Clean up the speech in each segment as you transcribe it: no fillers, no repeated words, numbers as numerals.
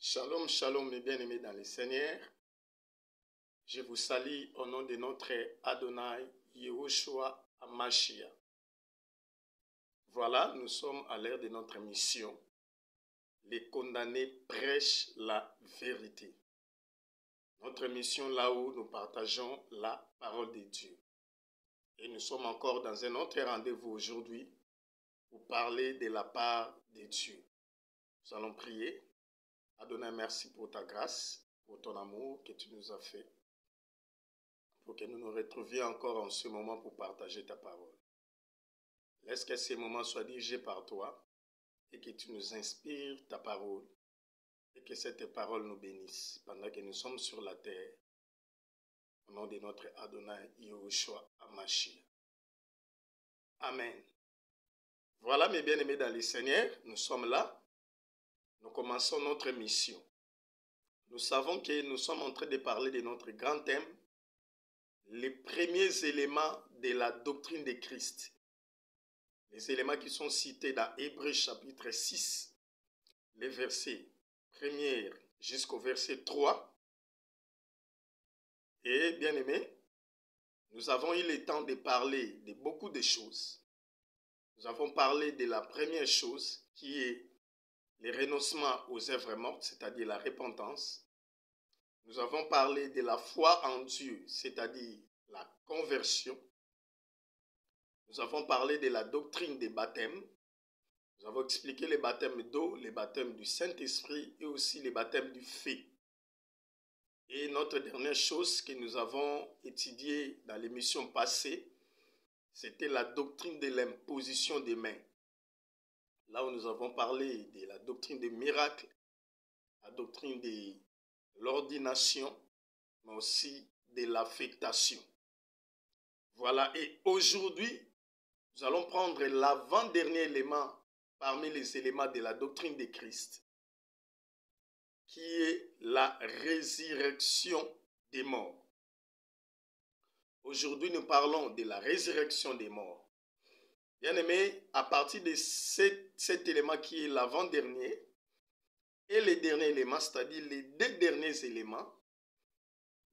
Shalom, shalom mes bien-aimés dans le Seigneur. Je vous salue au nom de notre Adonai, Yehoshua Hamashiach. Voilà, nous sommes à l'ère de notre mission. Les condamnés prêchent la vérité. Notre mission là où nous partageons la parole de Dieu. Et nous sommes encore dans un autre rendez-vous aujourd'hui pour parler de la part de Dieu. Nous allons prier. Adonai, merci pour ta grâce, pour ton amour que tu nous as fait, pour que nous nous retrouvions encore en ce moment pour partager ta parole. Laisse que ces moments soient dirigés par toi et que tu nous inspires ta parole et que cette parole nous bénisse pendant que nous sommes sur la terre. Au nom de notre Adonai, Yehoshua Hamashiach. Amen. Voilà mes bien-aimés dans le Seigneur, nous sommes là. Nous commençons notre mission. Nous savons que nous sommes en train de parler de notre grand thème, les premiers éléments de la doctrine de Christ. Les éléments qui sont cités dans Hébreux chapitre 6, les versets 1er jusqu'au verset 3. Et bien aimé, nous avons eu le temps de parler de beaucoup de choses. Nous avons parlé de la première chose qui est le renoncement aux œuvres mortes, c'est-à-dire la repentance. Nous avons parlé de la foi en Dieu, c'est-à-dire la conversion. Nous avons parlé de la doctrine des baptêmes. Nous avons expliqué les baptêmes d'eau, les baptêmes du Saint-Esprit et aussi les baptêmes du feu. Et notre dernière chose que nous avons étudiée dans l'émission passée, c'était la doctrine de l'imposition des mains. Là où nous avons parlé de la doctrine des miracles, la doctrine de l'ordination, mais aussi de l'affectation. Voilà, et aujourd'hui, nous allons prendre l'avant-dernier élément parmi les éléments de la doctrine de Christ, qui est la résurrection des morts. Aujourd'hui, nous parlons de la résurrection des morts. Bien-aimés, à partir de cet élément qui est l'avant-dernier, et le dernier élément, c'est-à-dire les deux derniers éléments,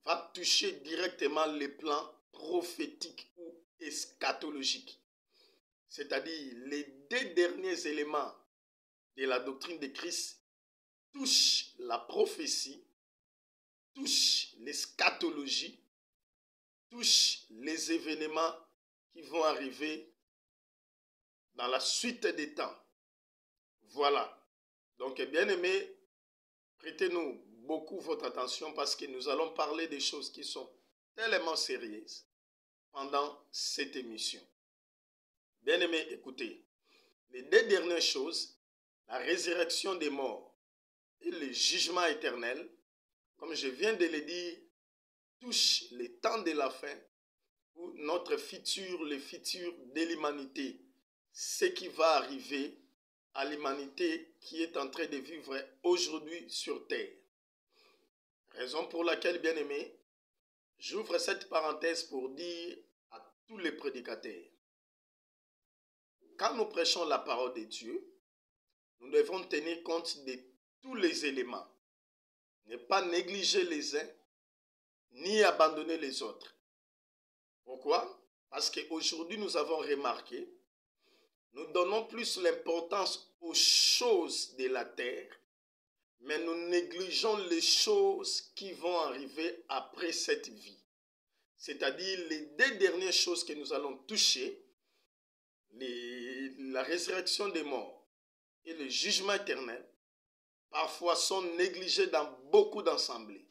va toucher directement les plans prophétiques ou eschatologiques. C'est-à-dire les deux derniers éléments de la doctrine de Christ touchent la prophétie, touchent l'eschatologie, touchent les événements qui vont arriver dans la suite des temps. Voilà. Donc, bien aimés, prêtez-nous beaucoup votre attention parce que nous allons parler des choses qui sont tellement sérieuses pendant cette émission. Bien aimés, écoutez, les deux dernières choses, la résurrection des morts et le jugement éternel, comme je viens de le dire, touchent les temps de la fin où notre futur, le futur de l'humanité, ce qui va arriver à l'humanité qui est en train de vivre aujourd'hui sur terre. Raison pour laquelle, bien aimé, j'ouvre cette parenthèse pour dire à tous les prédicateurs, quand nous prêchons la parole de Dieu, nous devons tenir compte de tous les éléments, ne pas négliger les uns, ni abandonner les autres. Pourquoi? Parce qu'aujourd'hui, nous avons remarqué, nous donnons plus l'importance aux choses de la terre, mais nous négligeons les choses qui vont arriver après cette vie. C'est-à-dire les deux dernières choses que nous allons toucher, la résurrection des morts et le jugement éternel, parfois sont négligés dans beaucoup d'assemblées.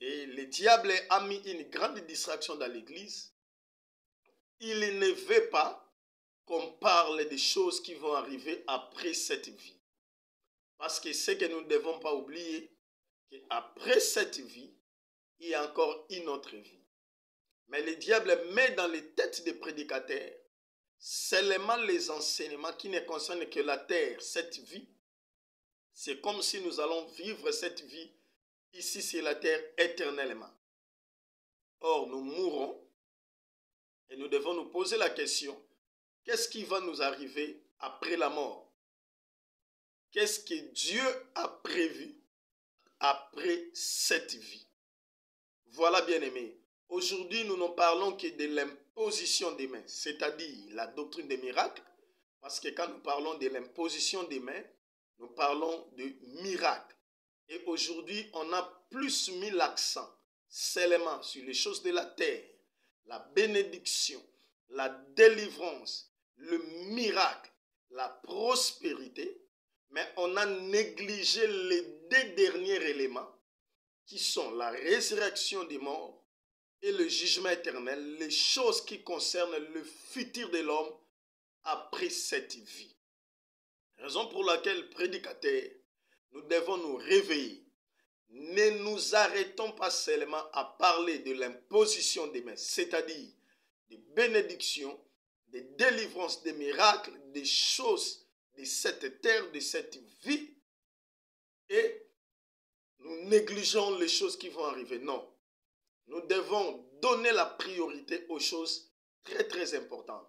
Et le diable a mis une grande distraction dans l'église. Il ne veut pas qu'on parle des choses qui vont arriver après cette vie. Parce que ce que nous ne devons pas oublier, qu'après cette vie, il y a encore une autre vie. Mais le diable met dans les têtes des prédicateurs seulement les enseignements qui ne concernent que la terre, cette vie. C'est comme si nous allons vivre cette vie ici sur la terre éternellement. Or, nous mourrons et nous devons nous poser la question, qu'est-ce qui va nous arriver après la mort? Qu'est-ce que Dieu a prévu après cette vie. Voilà, bien-aimés. Aujourd'hui, nous ne parlons que de l'imposition des mains, c'est-à-dire la doctrine des miracles, parce que quand nous parlons de l'imposition des mains, nous parlons de miracles. Et aujourd'hui, on a plus mis l'accent seulement sur les choses de la terre, la bénédiction, la délivrance, le miracle, la prospérité, mais on a négligé les deux derniers éléments qui sont la résurrection des morts et le jugement éternel, les choses qui concernent le futur de l'homme après cette vie. Raison pour laquelle, prédicateurs, nous devons nous réveiller. Ne nous arrêtons pas seulement à parler de l'imposition des mains, c'est-à-dire des bénédictions, des délivrances, des miracles, des choses de cette terre, de cette vie, et nous négligeons les choses qui vont arriver. Non, nous devons donner la priorité aux choses très très importantes.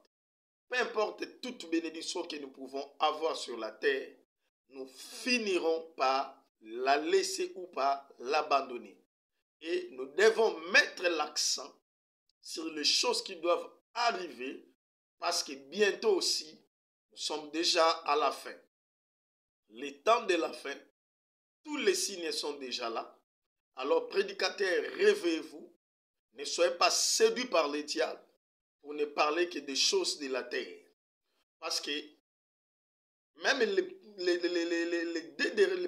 Peu importe toute bénédiction que nous pouvons avoir sur la terre, nous finirons par la laisser ou par l'abandonner. Et nous devons mettre l'accent sur les choses qui doivent arriver parce que bientôt aussi, nous sommes déjà à la fin. Les temps de la fin, tous les signes sont déjà là. Alors, prédicateurs, réveillez-vous. Ne soyez pas séduits par les diables pour ne parler que des choses de la terre. Parce que même les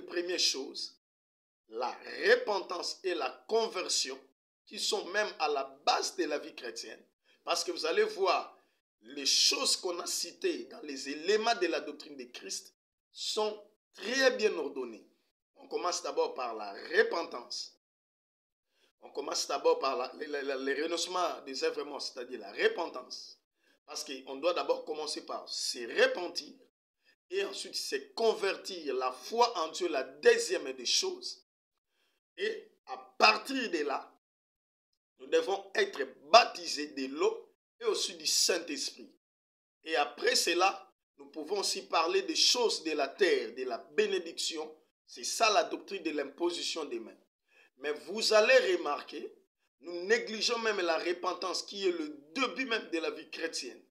premières choses, la repentance et la conversion, qui sont même à la base de la vie chrétienne, parce que vous allez voir, les choses qu'on a citées dans les éléments de la doctrine de Christ sont très bien ordonnées. On commence d'abord par la repentance. On commence d'abord par le renoncement des œuvres mortes, c'est-à-dire la repentance. Parce qu'on doit d'abord commencer par se repentir et ensuite se convertir, la foi en Dieu, la deuxième des choses. Et à partir de là, nous devons être baptisés de l'eau et aussi du Saint-Esprit. Et après cela, nous pouvons aussi parler des choses de la terre, de la bénédiction. C'est ça la doctrine de l'imposition des mains. Mais vous allez remarquer, nous négligeons même la repentance qui est le début même de la vie chrétienne.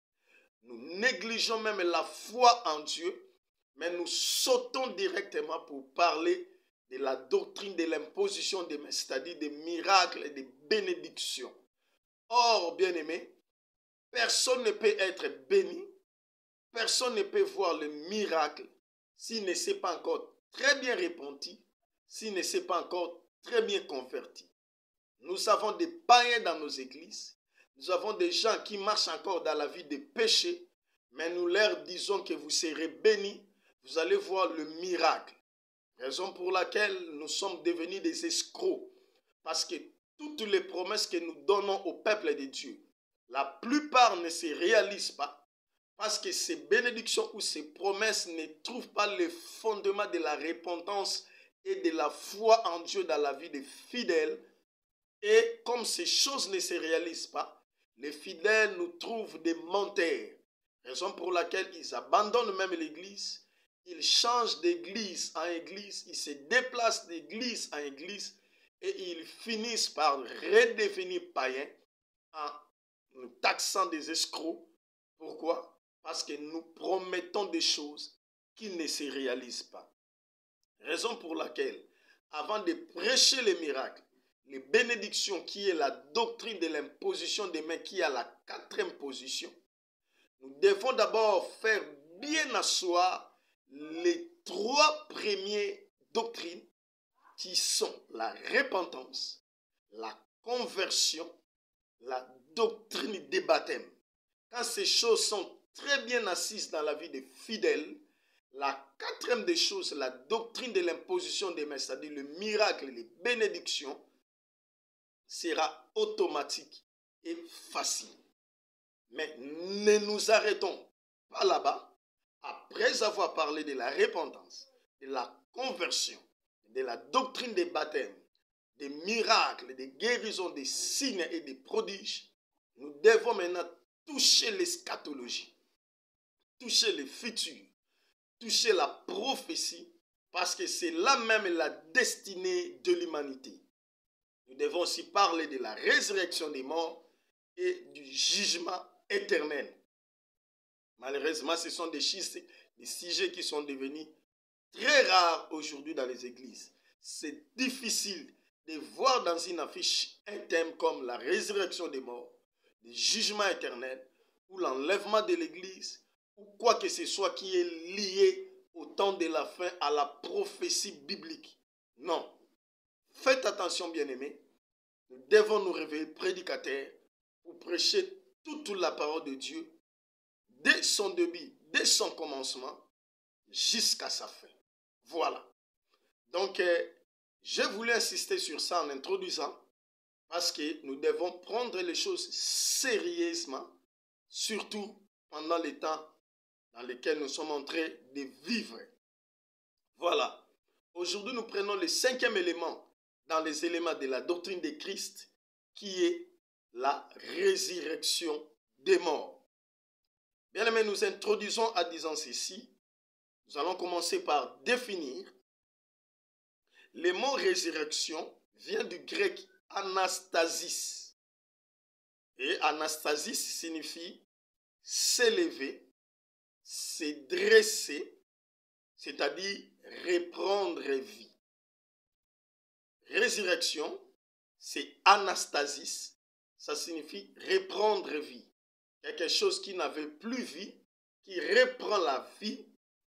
Nous négligeons même la foi en Dieu, mais nous sautons directement pour parler de la doctrine de l'imposition des mains, c'est-à-dire des miracles et des bénédictions. Or, bien-aimés, personne ne peut être béni, personne ne peut voir le miracle s'il ne s'est pas encore très bien repenti, s'il ne s'est pas encore très bien converti. Nous avons des païens dans nos églises, nous avons des gens qui marchent encore dans la vie de péché, mais nous leur disons que vous serez bénis, vous allez voir le miracle. Raison pour laquelle nous sommes devenus des escrocs, parce que toutes les promesses que nous donnons au peuple de Dieu, la plupart ne se réalisent pas, parce que ces bénédictions ou ces promesses ne trouvent pas le fondement de la repentance et de la foi en Dieu dans la vie des fidèles. Et comme ces choses ne se réalisent pas, les fidèles nous trouvent des menteurs. Raison pour laquelle ils abandonnent même l'église, ils changent d'église en église, ils se déplacent d'église en église et ils finissent par redevenir païens en nous taxant des escrocs. Pourquoi? Parce que nous promettons des choses qui ne se réalisent pas. Raison pour laquelle, avant de prêcher les miracles, les bénédictions qui est la doctrine de l'imposition des mains qui est à la 4e position, nous devons d'abord faire bien asseoir les 3 premières doctrines qui sont la repentance, la conversion, la doctrine des baptêmes. Quand ces choses sont très bien assises dans la vie des fidèles, la 4e des choses, la doctrine de l'imposition des mains, c'est-à-dire le miracle et les bénédictions, sera automatique et facile. Mais ne nous arrêtons pas là-bas. Après avoir parlé de la repentance, de la conversion, de la doctrine des baptêmes, des miracles, des guérisons, des signes et des prodiges, nous devons maintenant toucher l'eschatologie, toucher le futur, toucher la prophétie parce que c'est là même la destinée de l'humanité. Nous devons aussi parler de la résurrection des morts et du jugement éternel. Malheureusement, ce sont des sujets qui sont devenus très rares aujourd'hui dans les églises. C'est difficile de voir dans une affiche un thème comme la résurrection des morts, le jugement éternel ou l'enlèvement de l'église ou quoi que ce soit qui est lié au temps de la fin à la prophétie biblique. Non. Faites attention, bien-aimés. Nous devons nous réveiller prédicateurs pour prêcher toute la parole de Dieu dès son début, dès son commencement, jusqu'à sa fin. Voilà. Donc, je voulais insister sur ça en introduisant, parce que nous devons prendre les choses sérieusement, surtout pendant les temps dans lesquels nous sommes en train de vivre. Voilà. Aujourd'hui, nous prenons le 5e élément dans les éléments de la doctrine de Christ, qui est la résurrection des morts. Bien aimé, nous introduisons en disant ceci. Nous allons commencer par définir. Le mot résurrection vient du grec anastasis. Et anastasis signifie s'élever, se dresser, c'est-à-dire reprendre vie. Résurrection, c'est anastasis, ça signifie reprendre vie. Quelque chose qui n'avait plus vie, qui reprend la vie,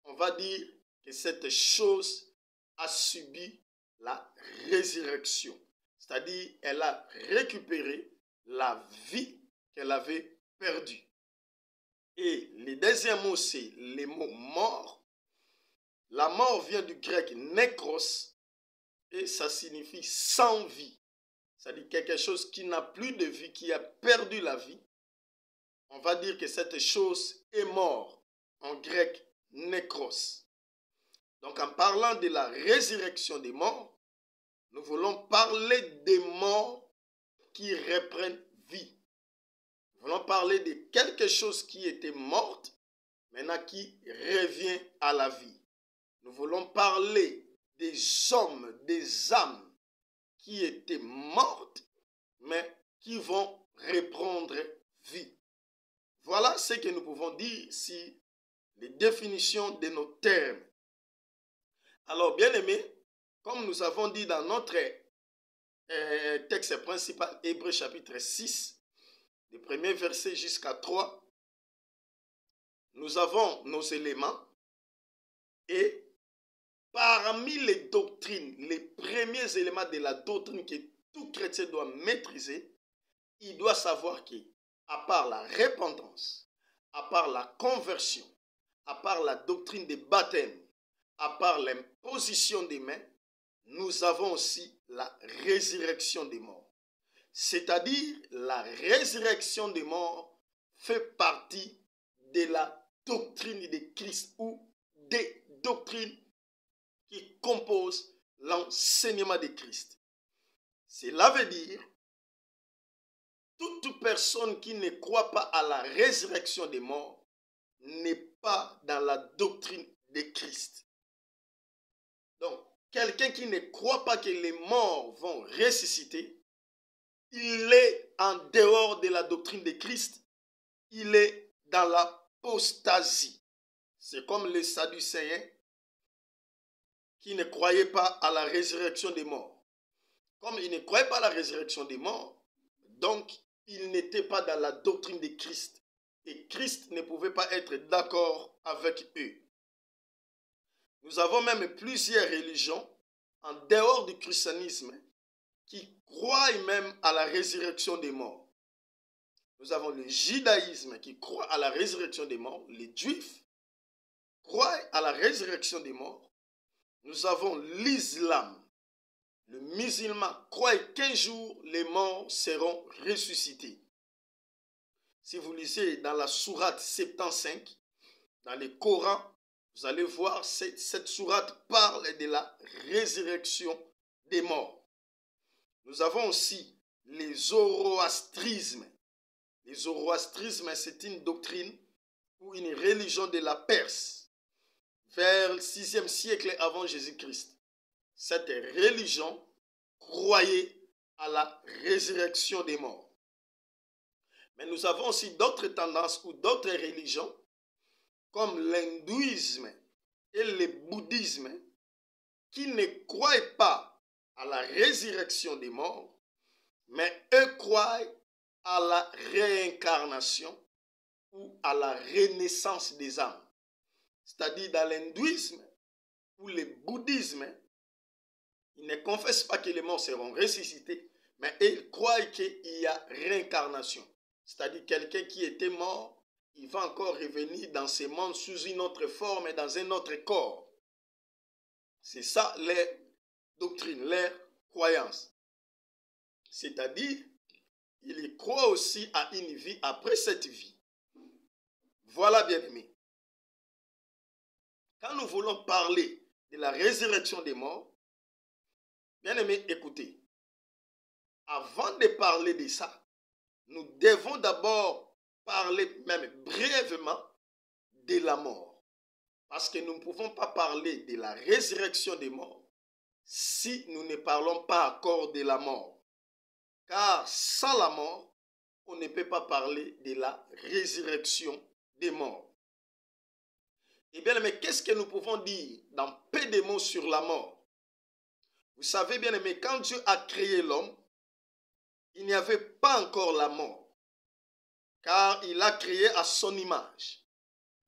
on va dire que cette chose a subi la résurrection. C'est-à-dire, elle a récupéré la vie qu'elle avait perdue. Et le deuxième mot, c'est le mot mort. La mort vient du grec nékros et ça signifie sans vie. C'est-à-dire quelque chose qui n'a plus de vie, qui a perdu la vie. On va dire que cette chose est morte, en grec nékros. Donc en parlant de la résurrection des morts, nous voulons parler des morts qui reprennent vie. Nous voulons parler de quelque chose qui était morte, maintenant qui revient à la vie. Nous voulons parler des hommes, des âmes qui étaient mortes, mais qui vont reprendre vie. Voilà ce que nous pouvons dire sur les définitions de nos termes. Alors, bien aimés, comme nous avons dit dans notre texte principal, Hébreux chapitre 6, du premier verset jusqu'à 3, nous avons nos éléments et parmi les doctrines, les premiers éléments de la doctrine que tout chrétien doit maîtriser, il doit savoir qu'à part la repentance, à part la conversion, à part la doctrine des baptêmes, à part l'imposition des mains, nous avons aussi la résurrection des morts. C'est-à-dire, la résurrection des morts fait partie de la doctrine de Christ ou des doctrines qui composent l'enseignement de Christ. Cela veut dire, toute personne qui ne croit pas à la résurrection des morts n'est pas dans la doctrine de Christ. Donc, quelqu'un qui ne croit pas que les morts vont ressusciter, il est en dehors de la doctrine de Christ, il est dans l'apostasie. C'est comme les Sadducéens qui ne croyaient pas à la résurrection des morts. Comme ils ne croyaient pas à la résurrection des morts, donc ils n'étaient pas dans la doctrine de Christ. Et Christ ne pouvait pas être d'accord avec eux. Nous avons même plusieurs religions en dehors du christianisme qui croient même à la résurrection des morts. Nous avons le judaïsme qui croit à la résurrection des morts. Les juifs croient à la résurrection des morts. Nous avons l'islam. Le musulman croit qu'un jour les morts seront ressuscités. Si vous lisez dans la sourate 75, dans le Coran, vous allez voir cette sourate parle de la résurrection des morts. Nous avons aussi les zoroastrismes. Le zoroastrisme, c'est une doctrine ou une religion de la Perse. vers le 6e siècle avant Jésus-Christ, cette religion croyait à la résurrection des morts. Mais nous avons aussi d'autres tendances ou d'autres religions, comme l'hindouisme et le bouddhisme, qui ne croient pas à la résurrection des morts, mais eux croient à la réincarnation ou à la renaissance des âmes. C'est-à-dire dans l'hindouisme ou le bouddhisme, ils ne confessent pas que les morts seront ressuscités, mais ils croient qu'il y a réincarnation. C'est-à-dire quelqu'un qui était mort, il va encore revenir dans ce monde sous une autre forme et dans un autre corps. C'est ça leur doctrine, leur croyance. C'est-à-dire, ils croient aussi à une vie après cette vie. Voilà, bien-aimés. Quand nous voulons parler de la résurrection des morts, bien-aimés, écoutez. Avant de parler de ça, nous devons d'abord parler même brièvement de la mort. Parce que nous ne pouvons pas parler de la résurrection des morts si nous ne parlons pas encore de la mort. Car sans la mort, on ne peut pas parler de la résurrection des morts. Eh bien, mais qu'est-ce que nous pouvons dire dans peu de mots sur la mort? Vous savez bien, mais quand Dieu a créé l'homme, il n'y avait pas encore la mort. Car il a créé à son image.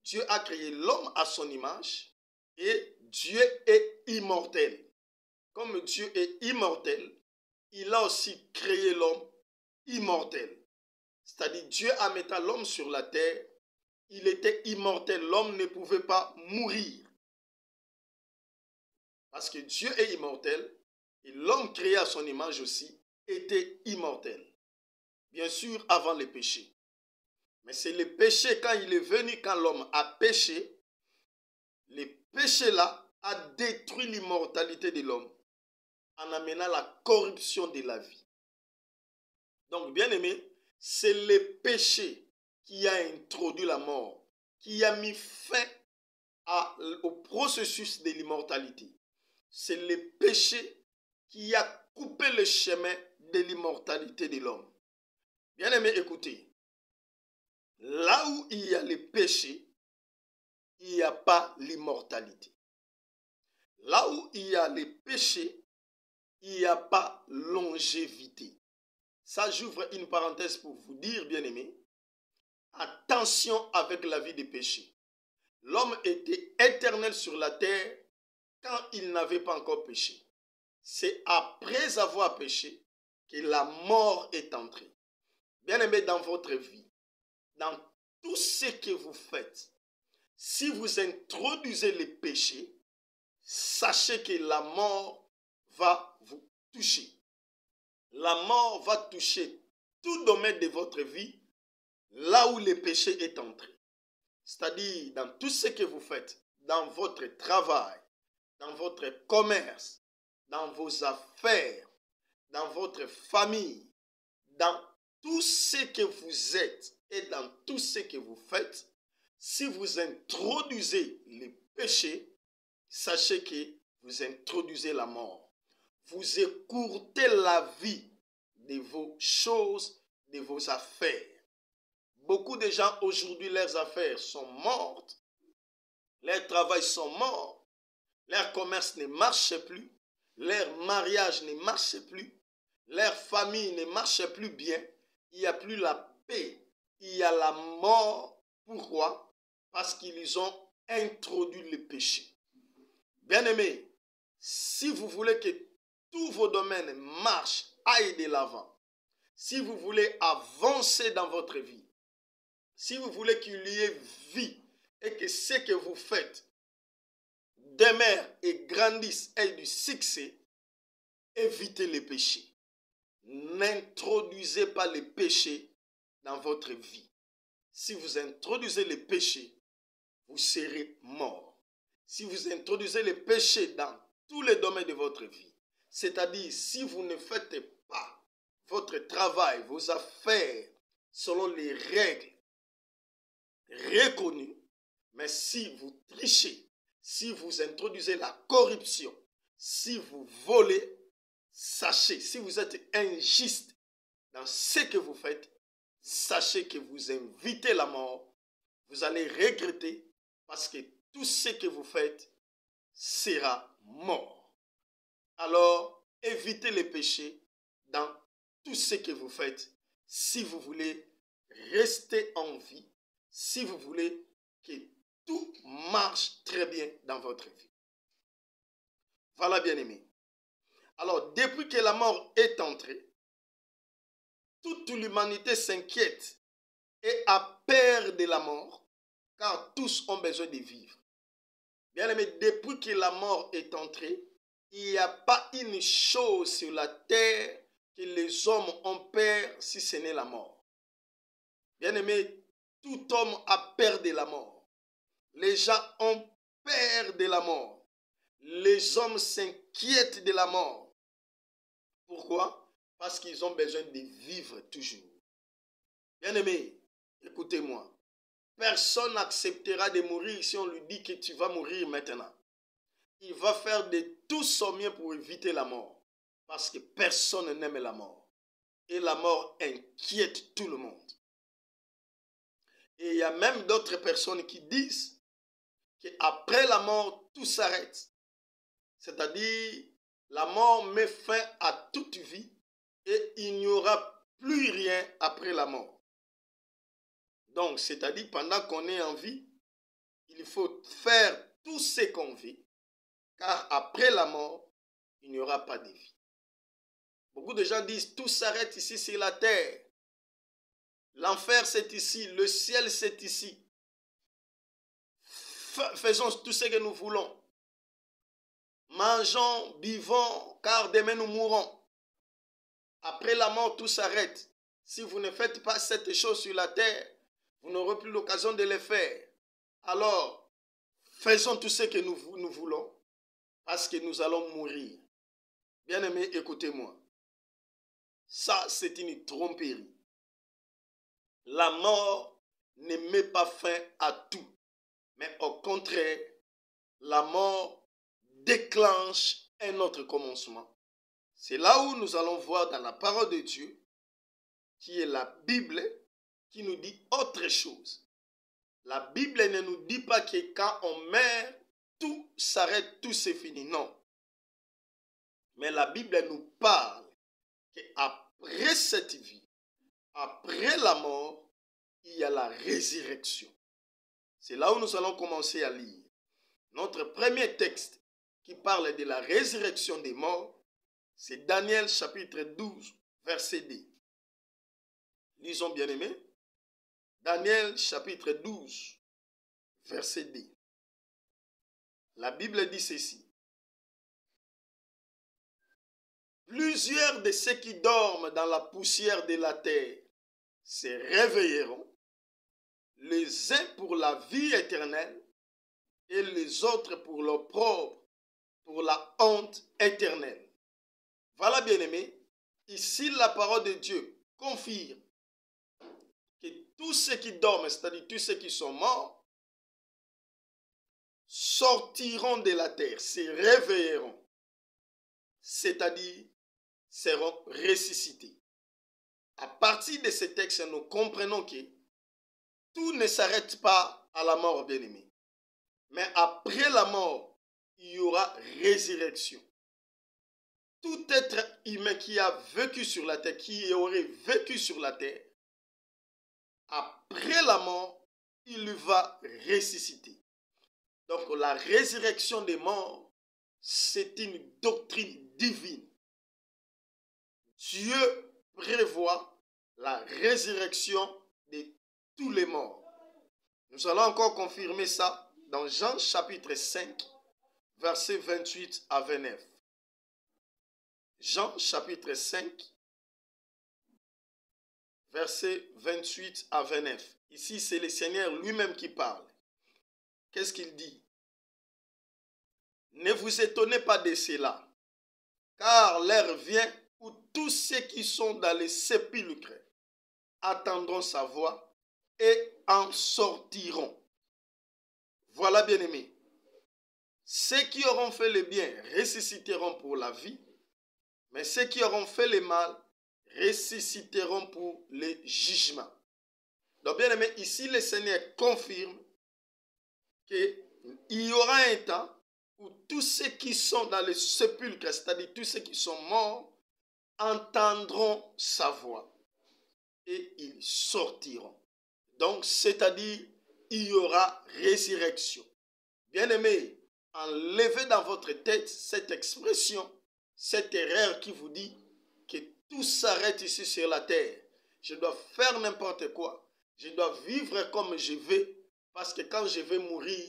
Dieu a créé l'homme à son image et Dieu est immortel. Comme Dieu est immortel, il a aussi créé l'homme immortel. C'est-à-dire Dieu a mis l'homme sur la terre, il était immortel, l'homme ne pouvait pas mourir. Parce que Dieu est immortel et l'homme créé à son image aussi était immortel. Bien sûr, avant le péché. Mais c'est le péché quand il est venu, quand l'homme a péché, le péché là a détruit l'immortalité de l'homme en amenant la corruption de la vie. Donc, bien aimé, c'est le péché qui a introduit la mort, qui a mis fin au processus de l'immortalité. C'est le péché qui a coupé le chemin de l'immortalité de l'homme. Bien aimé, écoutez. Là où il y a le péché, il n'y a pas l'immortalité. Là où il y a le péché, il n'y a pas longévité. Ça, j'ouvre une parenthèse pour vous dire, bien-aimés, attention avec la vie des péchés. L'homme était éternel sur la terre quand il n'avait pas encore péché. C'est après avoir péché que la mort est entrée. Bien-aimés, dans votre vie, dans tout ce que vous faites, si vous introduisez le péché, sachez que la mort va vous toucher. La mort va toucher tout domaine de votre vie, là où le péché est entré. C'est-à-dire dans tout ce que vous faites, dans votre travail, dans votre commerce, dans vos affaires, dans votre famille, dans tout ce que vous êtes et dans tout ce que vous faites, si vous introduisez le péché, sachez que vous introduisez la mort. Vous écourtez la vie de vos choses, de vos affaires. Beaucoup de gens aujourd'hui, leurs affaires sont mortes, leurs travails sont morts, leur commerce ne marche plus, leur mariage ne marche plus, leur famille ne marche plus bien, il n'y a plus la paix, il y a la mort. Pourquoi? Parce qu'ils ont introduit le péché. Bien-aimés, si vous voulez que tous vos domaines marchent, aillent de l'avant, si vous voulez avancer dans votre vie, si vous voulez qu'il y ait vie et que ce que vous faites demeure et grandisse et du succès, évitez les péchés. N'introduisez pas les péchés dans votre vie. Si vous introduisez les péchés, vous serez mort. Si vous introduisez les péchés dans tous les domaines de votre vie, c'est-à-dire si vous ne faites pas votre travail, vos affaires, selon les règles reconnues, mais si vous trichez, si vous introduisez la corruption, si vous volez, sachez, si vous êtes injuste dans ce que vous faites, sachez que vous invitez la mort. Vous allez regretter parce que tout ce que vous faites sera mort. Alors, évitez les péchés dans tout ce que vous faites si vous voulez rester en vie, si vous voulez que tout marche très bien dans votre vie. Voilà, bien-aimés. Alors, depuis que la mort est entrée, toute l'humanité s'inquiète et a peur de la mort, car tous ont besoin de vivre. Bien-aimés, depuis que la mort est entrée, il n'y a pas une chose sur la terre que les hommes ont peur si ce n'est la mort. Bien-aimés, tout homme a peur de la mort. Les gens ont peur de la mort. Les hommes s'inquiètent de la mort. Pourquoi? Parce qu'ils ont besoin de vivre toujours. Bien-aimés, écoutez-moi. Personne n'acceptera de mourir si on lui dit que tu vas mourir maintenant. Il va faire de tout son mieux pour éviter la mort. Parce que personne n'aime la mort. Et la mort inquiète tout le monde. Et il y a même d'autres personnes qui disent qu'après la mort, tout s'arrête. C'est-à-dire, la mort met fin à toute vie et il n'y aura plus rien après la mort. Donc, c'est-à-dire, pendant qu'on est en vie, il faut faire tout ce qu'on vit, car après la mort, il n'y aura pas de vie. Beaucoup de gens disent, tout s'arrête ici sur la terre. L'enfer, c'est ici. Le ciel, c'est ici. Faisons tout ce que nous voulons. Mangeons, buvons, car demain nous mourrons. Après la mort, tout s'arrête. Si vous ne faites pas cette chose sur la terre, vous n'aurez plus l'occasion de le faire. Alors, faisons tout ce que nous voulons, parce que nous allons mourir. Bien-aimés, écoutez-moi. Ça, c'est une tromperie. La mort ne met pas fin à tout. Mais au contraire, la mort déclenche un autre commencement. C'est là où nous allons voir dans la parole de Dieu, qui est la Bible, qui nous dit autre chose. La Bible ne nous dit pas que quand on meurt, tout s'arrête, tout c'est fini. Non. Mais la Bible nous parle qu'après cette vie, après la mort, il y a la résurrection. C'est là où nous allons commencer à lire. Notre premier texte qui parle de la résurrection des morts, c'est Daniel chapitre 12, verset 2. Lisons bien aimés. Daniel chapitre 12, verset 2. La Bible dit ceci. Plusieurs de ceux qui dorment dans la poussière de la terre se réveilleront, les uns pour la vie éternelle et les autres pour l'opprobre, pour la honte éternelle. Voilà, bien-aimés, ici la parole de Dieu confirme que tous ceux qui dorment, c'est-à-dire tous ceux qui sont morts, sortiront de la terre, se réveilleront, c'est-à-dire seront ressuscités. À partir de ce texte, nous comprenons que tout ne s'arrête pas à la mort, bien-aimé. Mais après la mort, il y aura résurrection. Tout être humain qui a vécu sur la terre, qui aurait vécu sur la terre, après la mort, il va ressusciter. Donc la résurrection des morts, c'est une doctrine divine. Dieu prévoit la résurrection de tous les morts. Nous allons encore confirmer ça dans Jean chapitre 5, versets 28 à 29. Jean chapitre 5, versets 28 à 29. Ici, c'est le Seigneur lui-même qui parle. Qu'est-ce qu'il dit? Ne vous étonnez pas de cela, car l'heure vient où tous ceux qui sont dans les sépulcres attendront sa voix et en sortiront. Voilà, bien-aimés. Ceux qui auront fait le bien ressusciteront pour la vie, mais ceux qui auront fait le mal ressusciteront pour le jugement. Donc, bien aimé, ici, le Seigneur confirme qu'il y aura un temps où tous ceux qui sont dans le sépulcre, c'est-à-dire tous ceux qui sont morts, entendront sa voix et ils sortiront. Donc, c'est-à-dire, il y aura résurrection. Bien-aimé, enlevez dans votre tête cette expression, cette erreur qui vous dit que tout s'arrête ici sur la terre. Je dois faire n'importe quoi. Je dois vivre comme je veux, parce que quand je vais mourir,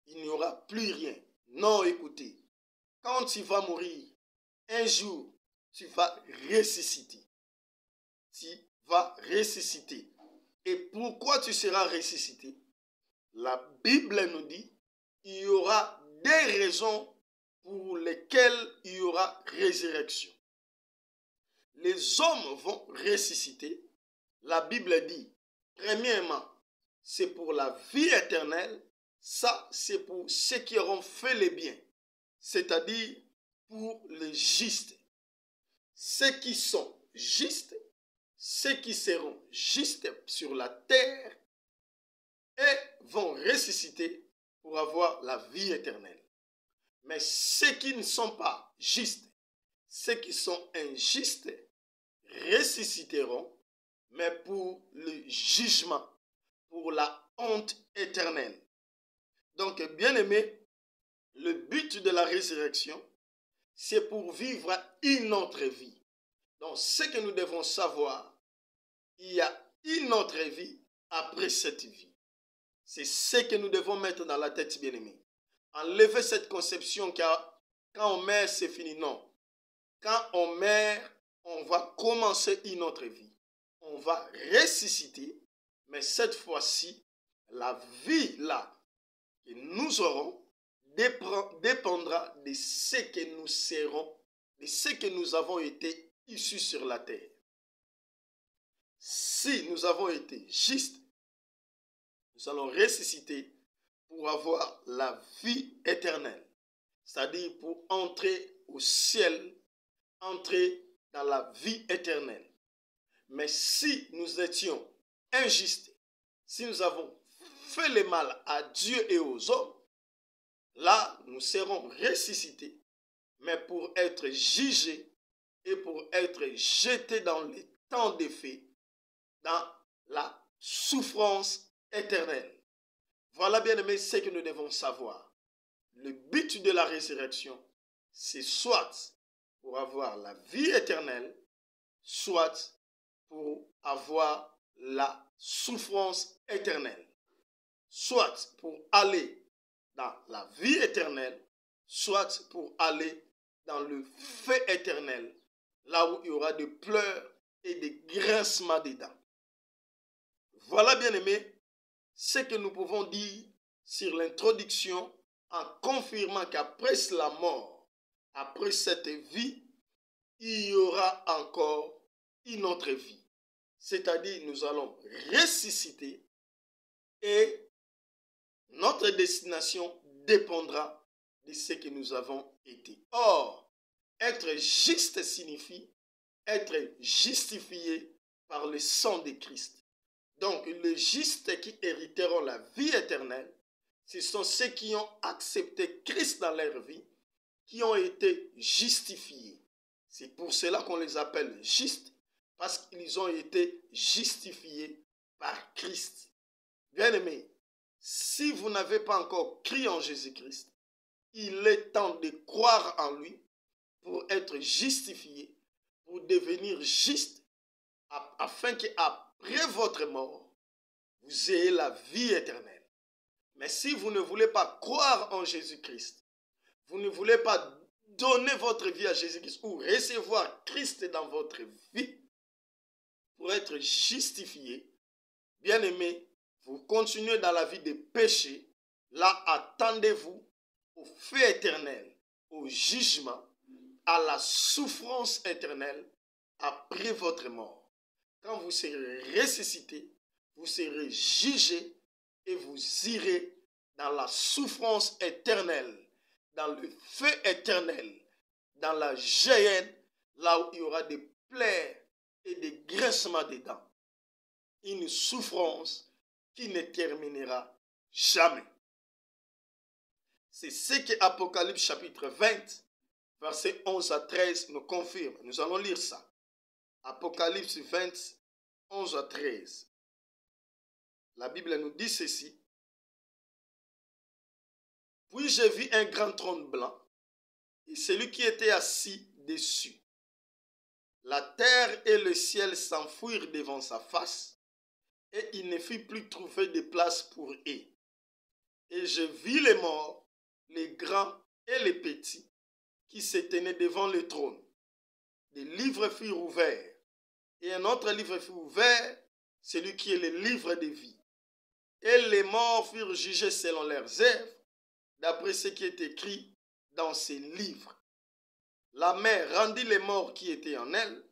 il n'y aura plus rien. Non, écoutez, quand tu vas mourir, un jour, tu vas ressusciter. Tu vas ressusciter. Et pourquoi tu seras ressuscité? La Bible nous dit, il y aura des raisons pour lesquelles il y aura résurrection. Les hommes vont ressusciter. La Bible dit, premièrement, c'est pour la vie éternelle. Ça, c'est pour ceux qui auront fait le bien, c'est-à-dire pour les justes. Ceux qui sont justes, ceux qui seront justes sur la terre et vont ressusciter pour avoir la vie éternelle. Mais ceux qui ne sont pas justes, ceux qui sont injustes, ressusciteront, mais pour le jugement, pour la honte éternelle. Donc, bien aimé, le but de la résurrection, c'est pour vivre une autre vie. Donc, ce que nous devons savoir, il y a une autre vie après cette vie. C'est ce que nous devons mettre dans la tête, bien aimé. Enlevez cette conception car quand on meurt, c'est fini. Non. Quand on meurt, on va commencer une autre vie. On va ressusciter, mais cette fois-ci, la vie là que nous aurons dépendra de ce que nous serons, de ce que nous avons été issus sur la terre. Si nous avons été justes, nous allons ressusciter pour avoir la vie éternelle, c'est-à-dire pour entrer au ciel, entrer dans la vie éternelle. Mais si nous étions injustes, si nous avons fait le mal à Dieu et aux hommes, là, nous serons ressuscités, mais pour être jugés et pour être jetés dans les temps des faits, dans la souffrance éternelle. Voilà, bien aimé, ce que nous devons savoir. Le but de la résurrection, c'est soit pour avoir la vie éternelle, soit pour avoir la souffrance éternelle. Soit pour aller dans la vie éternelle, soit pour aller dans le feu éternel, là où il y aura des pleurs et des grincements des dents. Voilà, bien aimé, ce que nous pouvons dire sur l'introduction en confirmant qu'après la mort, après cette vie, il y aura encore une autre vie. C'est-à-dire, nous allons ressusciter et notre destination dépendra de ce que nous avons été. Or, être juste signifie être justifié par le sang de Christ. Donc, les justes qui hériteront la vie éternelle, ce sont ceux qui ont accepté Christ dans leur vie, qui ont été justifiés. C'est pour cela qu'on les appelle justes, parce qu'ils ont été justifiés par Christ. Bien-aimés, si vous n'avez pas encore cru en Jésus-Christ, il est temps de croire en lui pour être justifié, pour devenir juste, afin qu'après votre mort, vous ayez la vie éternelle. Mais si vous ne voulez pas croire en Jésus-Christ, vous ne voulez pas donner votre vie à Jésus-Christ ou recevoir Christ dans votre vie pour être justifié, bien-aimé, vous continuez dans la vie de péché, là attendez-vous au feu éternel, au jugement, à la souffrance éternelle après votre mort. Quand vous serez ressuscité, vous serez jugé et vous irez dans la souffrance éternelle. dans le feu éternel, dans la géhenne, là où il y aura des plaies et des graissements des dents. Une souffrance qui ne terminera jamais. C'est ce que Apocalypse chapitre 20, versets 11 à 13 nous confirme. Nous allons lire ça. Apocalypse 20, 11 à 13. La Bible nous dit ceci. Puis j'ai vu un grand trône blanc et celui qui était assis dessus. La terre et le ciel s'enfuirent devant sa face et il ne fut plus trouvé de place pour eux. Et je vis les morts, les grands et les petits, qui se tenaient devant le trône. Des livres furent ouverts et un autre livre fut ouvert, celui qui est le livre de vie. Et les morts furent jugés selon leurs œuvres, d'après ce qui est écrit dans ces livres. La mer rendit les morts qui étaient en elle.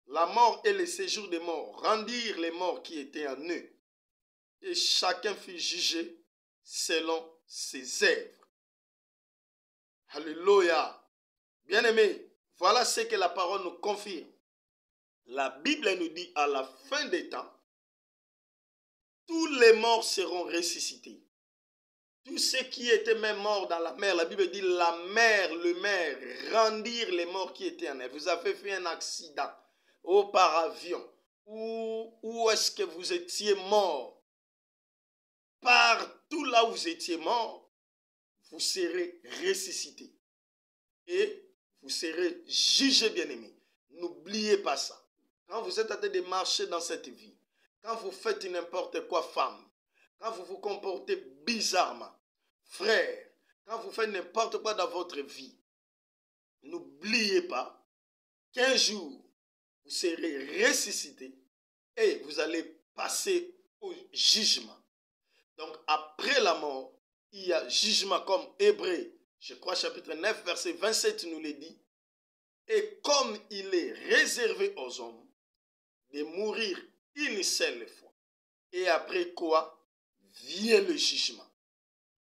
La mort et le séjour des morts rendirent les morts qui étaient en eux. Et chacun fut jugé selon ses œuvres. Alléluia. Bien-aimés, voilà ce que la parole nous confirme. La Bible nous dit à la fin des temps, tous les morts seront ressuscités. Tous ceux qui étaient même morts dans la mer, la Bible dit la mer, le mer, rendirent les morts qui étaient en elle. Vous avez fait un accident par avion. Où est-ce que vous étiez mort? Partout là où vous étiez mort, vous serez ressuscité. Et vous serez jugé, bien-aimé. N'oubliez pas ça. Quand vous êtes en train de marcher dans cette vie, quand vous faites n'importe quoi, femme, quand vous vous comportez bizarrement, frère, quand vous faites n'importe quoi dans votre vie, n'oubliez pas qu'un jour, vous serez ressuscité et vous allez passer au jugement. Donc, après la mort, il y a jugement comme Hébreux, je crois chapitre 9, verset 27 nous le dit. Et comme il est réservé aux hommes de mourir une seule fois, et après quoi vient le jugement.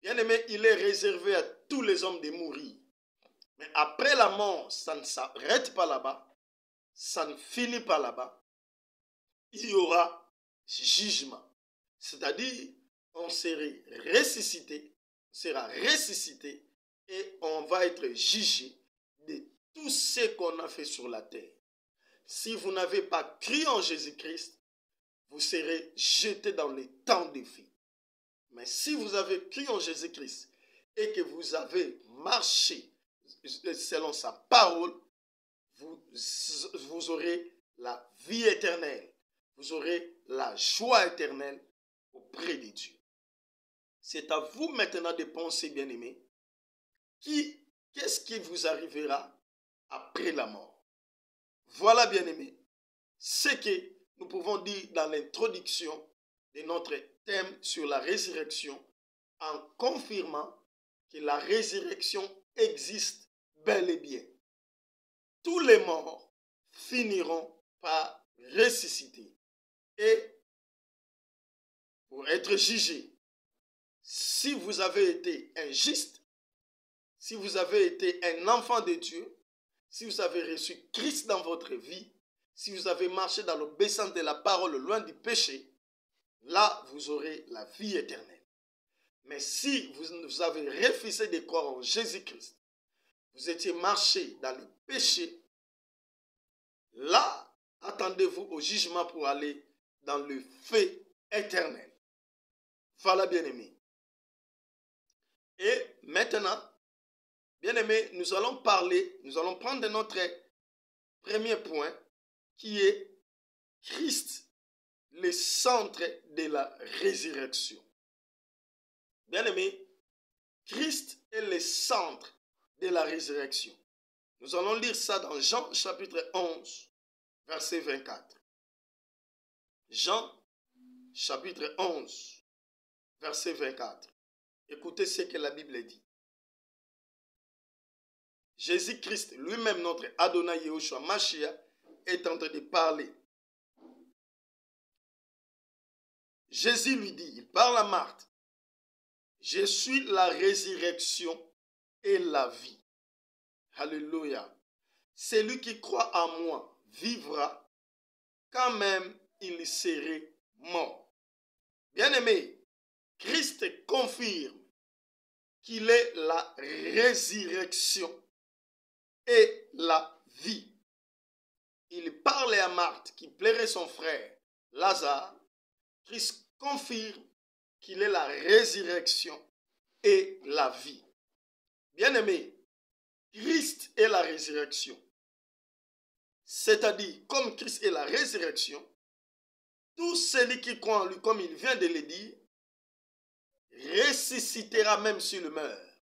Bien-aimé, il est réservé à tous les hommes de mourir. Mais après la mort, ça ne s'arrête pas là-bas. Ça ne finit pas là-bas. Il y aura jugement. C'est-à-dire, on sera ressuscité et on va être jugé de tout ce qu'on a fait sur la terre. Si vous n'avez pas cru en Jésus-Christ, vous serez jeté dans les temps de feu. Mais si vous avez cru en Jésus-Christ et que vous avez marché selon sa parole, vous aurez la vie éternelle. Vous aurez la joie éternelle auprès de Dieu. C'est à vous maintenant de penser, bien-aimés, qu'est-ce qui vous arrivera après la mort? Voilà, bien-aimés, ce que nous pouvons dire dans l'introduction de notre thème sur la résurrection en confirmant que la résurrection existe bel et bien. Tous les morts finiront par ressusciter et pour être jugés. Si vous avez été injuste, si vous avez été un enfant de Dieu, si vous avez reçu Christ dans votre vie, si vous avez marché dans l'obéissance de la parole loin du péché, là vous aurez la vie éternelle. Mais si vous avez refusé de croire en Jésus-Christ, vous étiez marché dans les péchés, là attendez-vous au jugement pour aller dans le feu éternel. Voilà, bien-aimés. Et maintenant, bien-aimés, nous allons prendre notre premier point qui est Christ, le centre de la résurrection. Bien-aimés, Christ est le centre de la résurrection. Nous allons lire ça dans Jean chapitre 11, verset 24. Jean chapitre 11, verset 24. Écoutez ce que la Bible dit. Jésus-Christ, lui-même notre Adonai Yahushua Mashiach, est en train de parler. Jésus lui dit, il parle à Marthe, je suis la résurrection et la vie. Alléluia. Celui qui croit en moi vivra quand même il serait mort. Bien-aimé, Christ confirme qu'il est la résurrection et la vie. Il parlait à Marthe qui plairait son frère Lazare. Christ confirme qu'il est la résurrection et la vie. Bien-aimé, Christ est la résurrection. C'est-à-dire, comme Christ est la résurrection, tout celui qui croit en lui, comme il vient de le dire, ressuscitera même s'il meurt.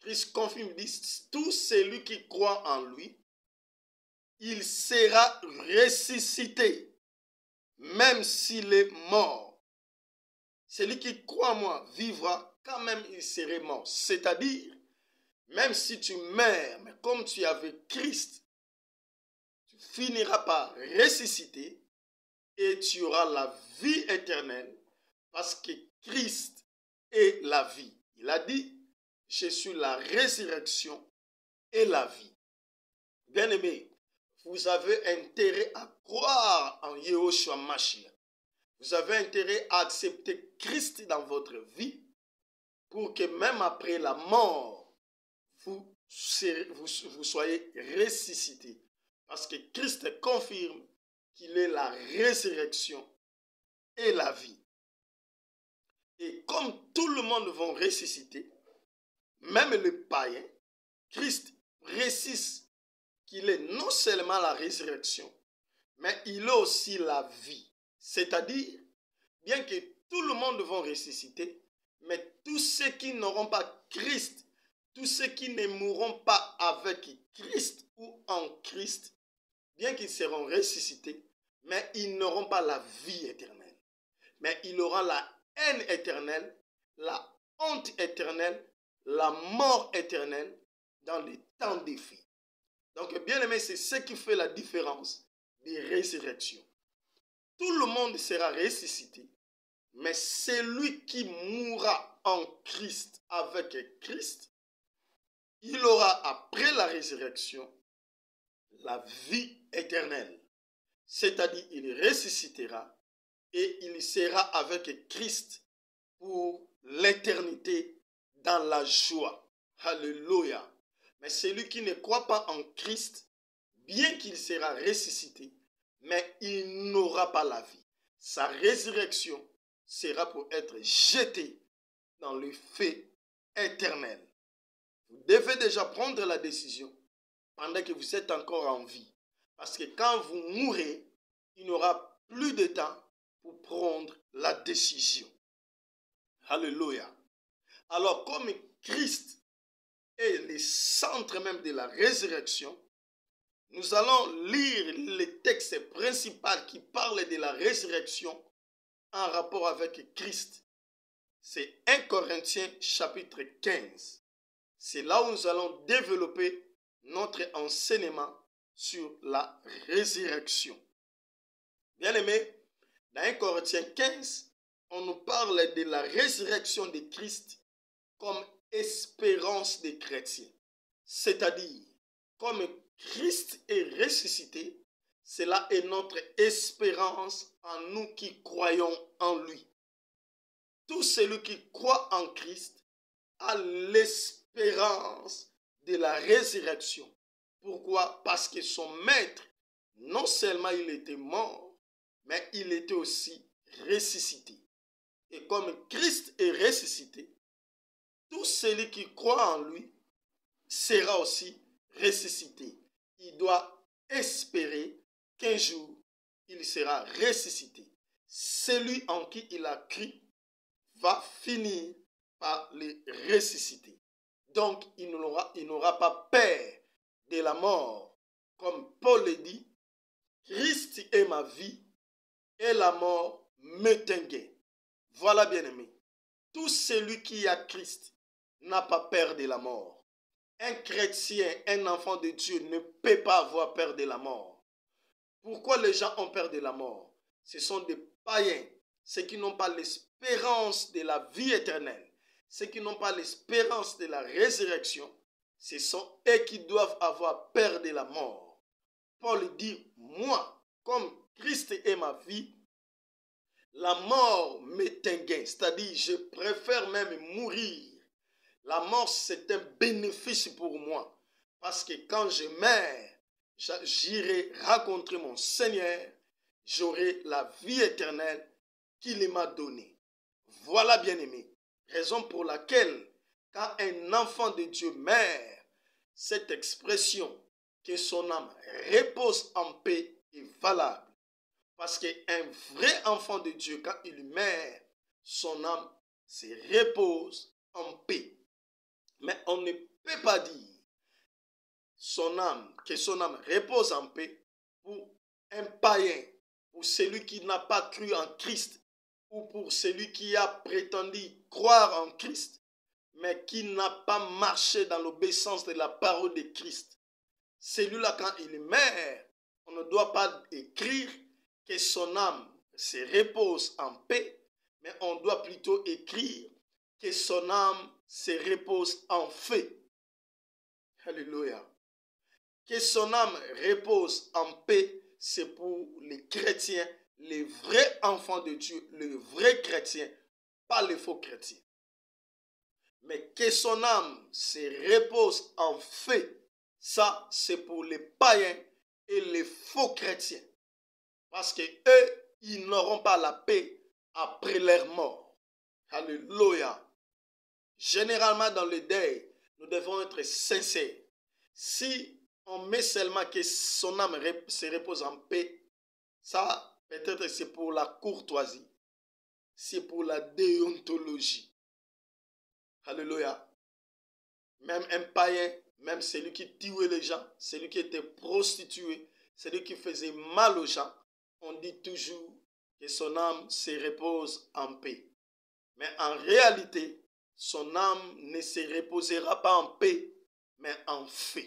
Christ confirme, dit, tout celui qui croit en lui, il sera ressuscité, même s'il est mort. Celui qui croit en moi vivra, quand même il serait mort. C'est-à-dire, même si tu meurs, mais comme tu es avec Christ, tu finiras par ressusciter et tu auras la vie éternelle parce que Christ est la vie. Il a dit, je suis la résurrection et la vie. Bien-aimés, vous avez intérêt à croire en Yehoshua Mashiach. Vous avez intérêt à accepter Christ dans votre vie pour que même après la mort, vous soyez ressuscité. Parce que Christ confirme qu'il est la résurrection et la vie. Et comme tout le monde va ressusciter, même le païen, Christ précise qu'il est non seulement la résurrection, mais il est aussi la vie. C'est-à-dire, bien que tout le monde va ressusciter, mais tous ceux qui n'auront pas Christ, tous ceux qui ne mourront pas avec Christ ou en Christ, bien qu'ils seront ressuscités, mais ils n'auront pas la vie éternelle. Mais ils auront la haine éternelle, la honte éternelle, la mort éternelle dans les temps des filles. Donc, bien aimé, c'est ce qui fait la différence des résurrections. Tout le monde sera ressuscité, mais celui qui mourra en Christ avec Christ, il aura après la résurrection la vie éternelle. C'est-à-dire, il ressuscitera et il sera avec Christ pour l'éternité dans la joie. Alléluia. Mais celui qui ne croit pas en Christ, bien qu'il sera ressuscité, mais il n'aura pas la vie. Sa résurrection sera pour être jeté dans le feu éternel. Vous devez déjà prendre la décision pendant que vous êtes encore en vie. Parce que quand vous mourrez, il n'y aura plus de temps pour prendre la décision. Alléluia. Alors, comme Christ est le centre même de la résurrection, nous allons lire le texte principal qui parle de la résurrection en rapport avec Christ. C'est 1 Corinthiens chapitre 15. C'est là où nous allons développer notre enseignement sur la résurrection. Bien aimé, dans 1 Corinthiens 15, on nous parle de la résurrection de Christ comme espérance des chrétiens. C'est-à-dire, comme Christ est ressuscité, cela est notre espérance en nous qui croyons en lui. Tout celui qui croit en Christ a l'espérance de la résurrection. Pourquoi? Parce que son maître, non seulement il était mort, mais il était aussi ressuscité. Et comme Christ est ressuscité, tout celui qui croit en lui sera aussi ressuscité. Il doit espérer qu'un jour, il sera ressuscité. Celui en qui il a cru va finir par le ressusciter. Donc, il n'aura pas peur de la mort. Comme Paul le dit, Christ est ma vie et la mort me tingue. Voilà, bien-aimé. Tout celui qui a Christ n'a pas peur de la mort. Un chrétien, un enfant de Dieu ne peut pas avoir peur de la mort. Pourquoi les gens ont peur de la mort? Ce sont des païens, ceux qui n'ont pas l'espérance de la vie éternelle. ceux qui n'ont pas l'espérance de la résurrection, ce sont eux qui doivent avoir peur de la mort. Paul dit, moi, comme Christ est ma vie, la mort m'est un gain. C'est-à-dire, je préfère même mourir. La mort, c'est un bénéfice pour moi. Parce que quand je meurs, j'irai rencontrer mon Seigneur. J'aurai la vie éternelle qu'il m'a donnée. Voilà, bien-aimé, raison pour laquelle, quand un enfant de Dieu meurt, cette expression que son âme repose en paix est valable. Parce qu'un vrai enfant de Dieu, quand il meurt, son âme se repose en paix. Mais on ne peut pas dire que son âme repose en paix pour un païen, pour celui qui n'a pas cru en Christ, ou pour celui qui a prétendu croire en Christ, mais qui n'a pas marché dans l'obéissance de la parole de Christ. Celui-là, quand il meurt, on ne doit pas écrire que son âme se repose en paix, mais on doit plutôt écrire que son âme se repose en feu. Alléluia. Que son âme repose en paix, c'est pour les chrétiens, les vrais enfants de Dieu, les vrais chrétiens, pas les faux chrétiens. Mais que son âme se repose en feu, ça c'est pour les païens et les faux chrétiens. Parce que eux, ils n'auront pas la paix après leur mort. Alléluia. Généralement dans le deuil, nous devons être sincères. Si on met seulement que son âme se repose en paix, ça peut-être c'est pour la courtoisie, c'est pour la déontologie. Alléluia. Même un païen, même celui qui tuait les gens, celui qui était prostitué, celui qui faisait mal aux gens, on dit toujours que son âme se repose en paix. Mais en réalité, son âme ne se reposera pas en paix, mais en feu.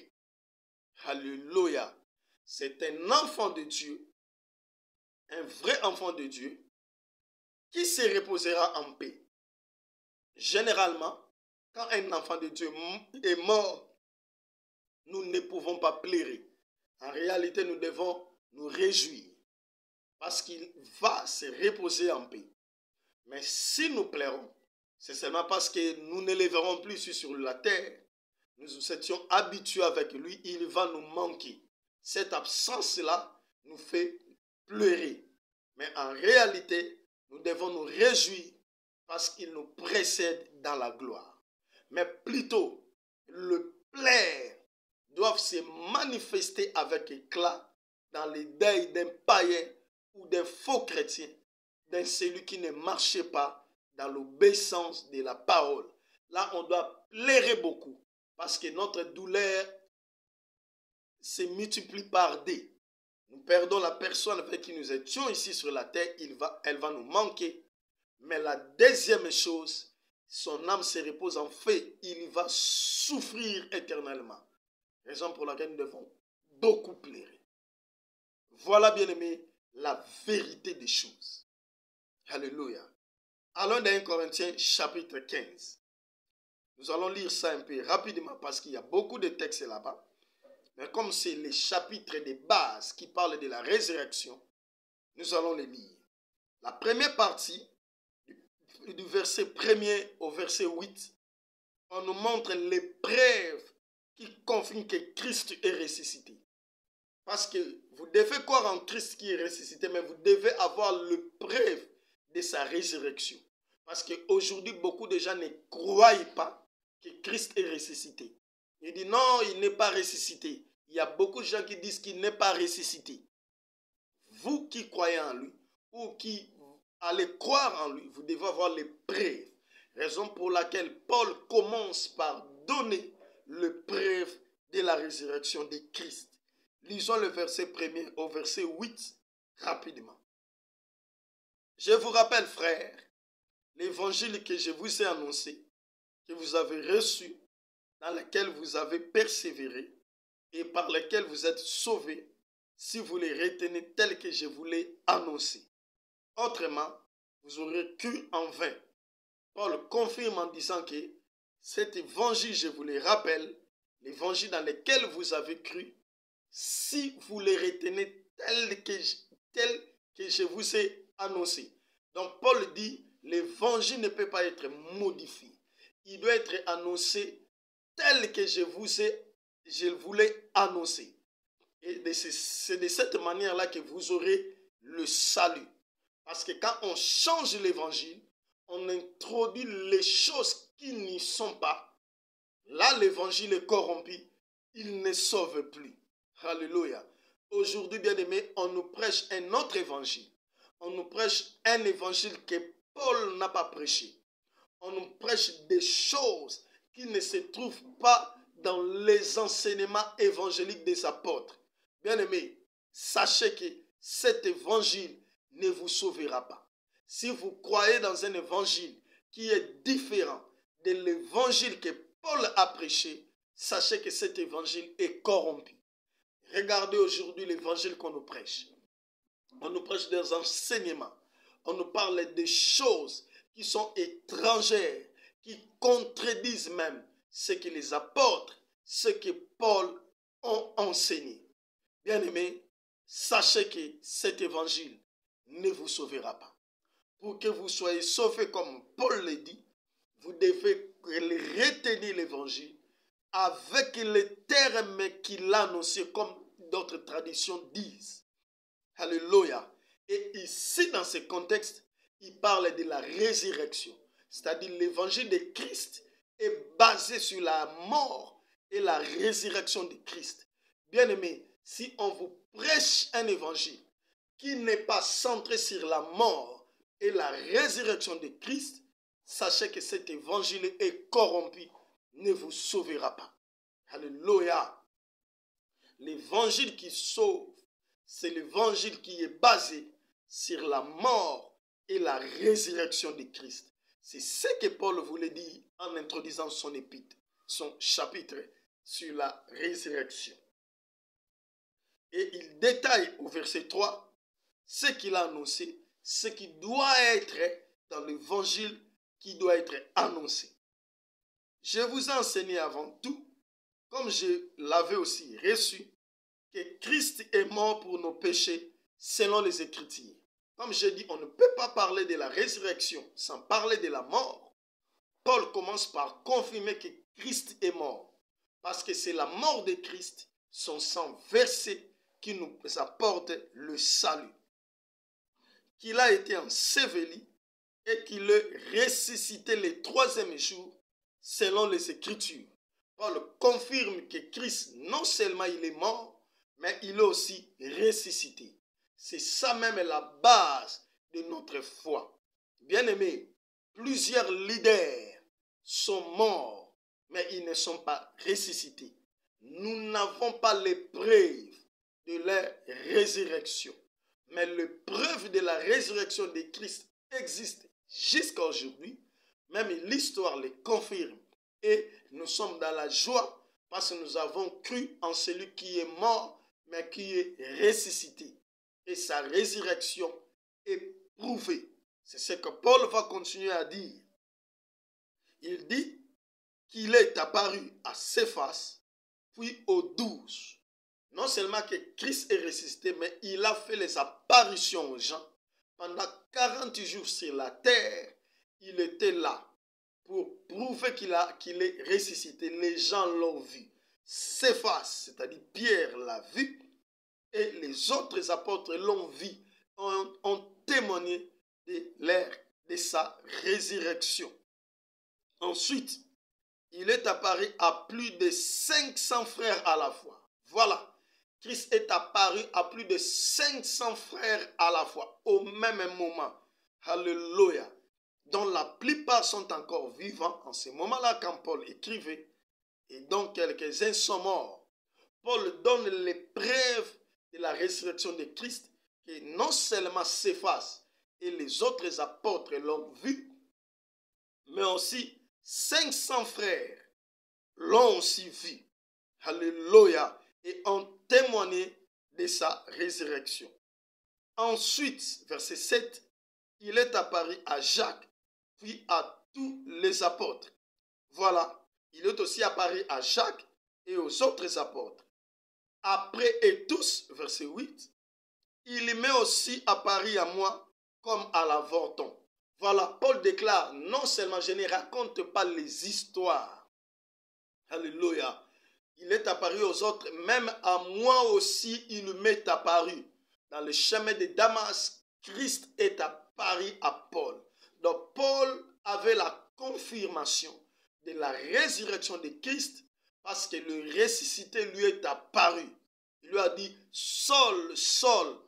Alléluia. C'est un enfant de Dieu, un vrai enfant de Dieu, qui se reposera en paix. Généralement, quand un enfant de Dieu est mort, nous ne pouvons pas pleurer. En réalité, nous devons nous réjouir parce qu'il va se reposer en paix. Mais si nous pleurons, c'est seulement parce que nous ne le verrons plus sur la terre. Nous étions habitués avec lui, il va nous manquer. Cette absence-là nous fait pleurer. Mais en réalité, nous devons nous réjouir parce qu'il nous précède dans la gloire. Mais plutôt, le plaire doit se manifester avec éclat dans les deuils d'un païen ou d'un faux chrétien, d'un celui qui ne marchait pas dans l'obéissance de la parole. Là, on doit pleurer beaucoup parce que notre douleur se multiplie par deux. Nous perdons la personne avec qui nous étions ici sur la terre, elle va nous manquer. Mais la deuxième chose, son âme se repose en feu, il va souffrir éternellement. Raison pour laquelle nous devons beaucoup pleurer. Voilà, bien aimé, la vérité des choses. Alléluia. Allons dans 1 Corinthiens chapitre 15. Nous allons lire ça un peu rapidement parce qu'il y a beaucoup de textes là-bas. Mais comme c'est les chapitres de base qui parlent de la résurrection, nous allons les lire. La première partie, du verset 1er au verset 8, on nous montre les preuves qui confirment que Christ est ressuscité. Parce que vous devez croire en Christ qui est ressuscité, mais vous devez avoir le preuve de sa résurrection. Parce qu'aujourd'hui, beaucoup de gens ne croient pas que Christ est ressuscité. Ils disent non, il n'est pas ressuscité. Il y a beaucoup de gens qui disent qu'il n'est pas ressuscité. Vous qui croyez en lui, ou qui allez croire en lui, vous devez avoir les preuves. Raison pour laquelle Paul commence par donner le preuve de la résurrection de Christ. Lisons le verset 1er au verset 8 rapidement. Je vous rappelle, frères, l'évangile que je vous ai annoncé, que vous avez reçu, dans lequel vous avez persévéré et par lequel vous êtes sauvés, si vous les retenez tel que je vous l'ai annoncé. Autrement, vous aurez cru en vain. Paul confirme en disant que cet évangile, je vous le rappelle, l'évangile dans lequel vous avez cru, si vous le retenez tel que je vous ai annoncé. Donc Paul dit, l'évangile ne peut pas être modifié. Il doit être annoncé tel que je vous l'ai annoncé. Et c'est de cette manière-là que vous aurez le salut. Parce que quand on change l'évangile, on introduit les choses qui n'y sont pas. Là, l'évangile est corrompu. Il ne sauve plus. Alléluia. Aujourd'hui, bien-aimés, on nous prêche un autre évangile. On nous prêche un évangile que Paul n'a pas prêché. On nous prêche des choses qui ne se trouvent pas dans les enseignements évangéliques des apôtres. Bien-aimés, sachez que cet évangile ne vous sauvera pas. Si vous croyez dans un évangile qui est différent de l'évangile que Paul a prêché, sachez que cet évangile est corrompu. Regardez aujourd'hui l'évangile qu'on nous prêche. On nous prêche des enseignements. On nous parle des choses qui sont étrangères, qui contredisent même ce que les apôtres, ce que Paul ont enseigné. Bien-aimés, sachez que cet évangile ne vous sauvera pas. Pour que vous soyez sauvés comme Paul le dit, vous devez retenir l'évangile avec les termes qu'il a annoncés comme d'autres traditions disent. Alléluia. Et ici, dans ce contexte, il parle de la résurrection. C'est-à-dire l'évangile de Christ est basé sur la mort et la résurrection de Christ. Bien-aimés, si on vous prêche un évangile qui n'est pas centré sur la mort et la résurrection de Christ, sachez que cet évangile est corrompu, ne vous sauvera pas. Alléluia. L'évangile qui sauve, c'est l'évangile qui est basé sur la mort et la résurrection de Christ. C'est ce que Paul voulait dire en introduisant son épître, son chapitre sur la résurrection. Et il détaille au verset 3 ce qu'il a annoncé, ce qui doit être dans l'évangile qui doit être annoncé. Je vous ai enseigné avant tout, comme je l'avais aussi reçu, que Christ est mort pour nos péchés selon les Écritures. Comme je dis, on ne peut pas parler de la résurrection sans parler de la mort. Paul commence par confirmer que Christ est mort. Parce que c'est la mort de Christ, son sang versé, qui nous apporte le salut. Qu'il a été enseveli et qu'il est ressuscité le troisième jour selon les Écritures. Paul confirme que Christ, non seulement il est mort, mais il est aussi ressuscité. C'est ça même la base de notre foi. Bien-aimés, plusieurs leaders sont morts, mais ils ne sont pas ressuscités. Nous n'avons pas les preuves de leur résurrection. Mais les preuves de la résurrection de Christ existent jusqu'à aujourd'hui. Même l'histoire les confirme. Et nous sommes dans la joie parce que nous avons cru en celui qui est mort, mais qui est ressuscité. Et sa résurrection est prouvée. C'est ce que Paul va continuer à dire. Il dit qu'il est apparu à Céphas, puis aux 12. Non seulement que Christ est ressuscité, mais il a fait les apparitions aux gens. Pendant 40 jours sur la terre, il était là pour prouver qu'il est ressuscité. Les gens l'ont vu. Céphas, c'est-à-dire Pierre l'a vu, et les autres apôtres l'ont vu, ont témoigné de sa résurrection. Ensuite, il est apparu à plus de 500 frères à la fois. Voilà. Christ est apparu à plus de 500 frères à la fois, au même moment. Alléluia. Dont la plupart sont encore vivants en ce moment-là quand Paul écrivait. Et dont quelques-uns sont morts. Paul donne les preuves de la résurrection de Christ, que non seulement Céphas et les autres apôtres l'ont vu, mais aussi 500 frères l'ont aussi vu. Alléluia. Et ont témoigné de sa résurrection. Ensuite, verset 7, il est apparu à Jacques, puis à tous les apôtres. Voilà, il est aussi apparu à Jacques et aux autres apôtres. Après et tous, verset 8, il m'est aussi apparu à moi comme à l'avorton. Voilà, Paul déclare, non seulement je ne raconte pas les histoires. Alléluia. Il est apparu aux autres, même à moi aussi il m'est apparu. Dans le chemin de Damas, Christ est apparu à Paul. Donc Paul avait la confirmation de la résurrection de Christ parce que le ressuscité lui est apparu. Il lui a dit, Saul, Saul,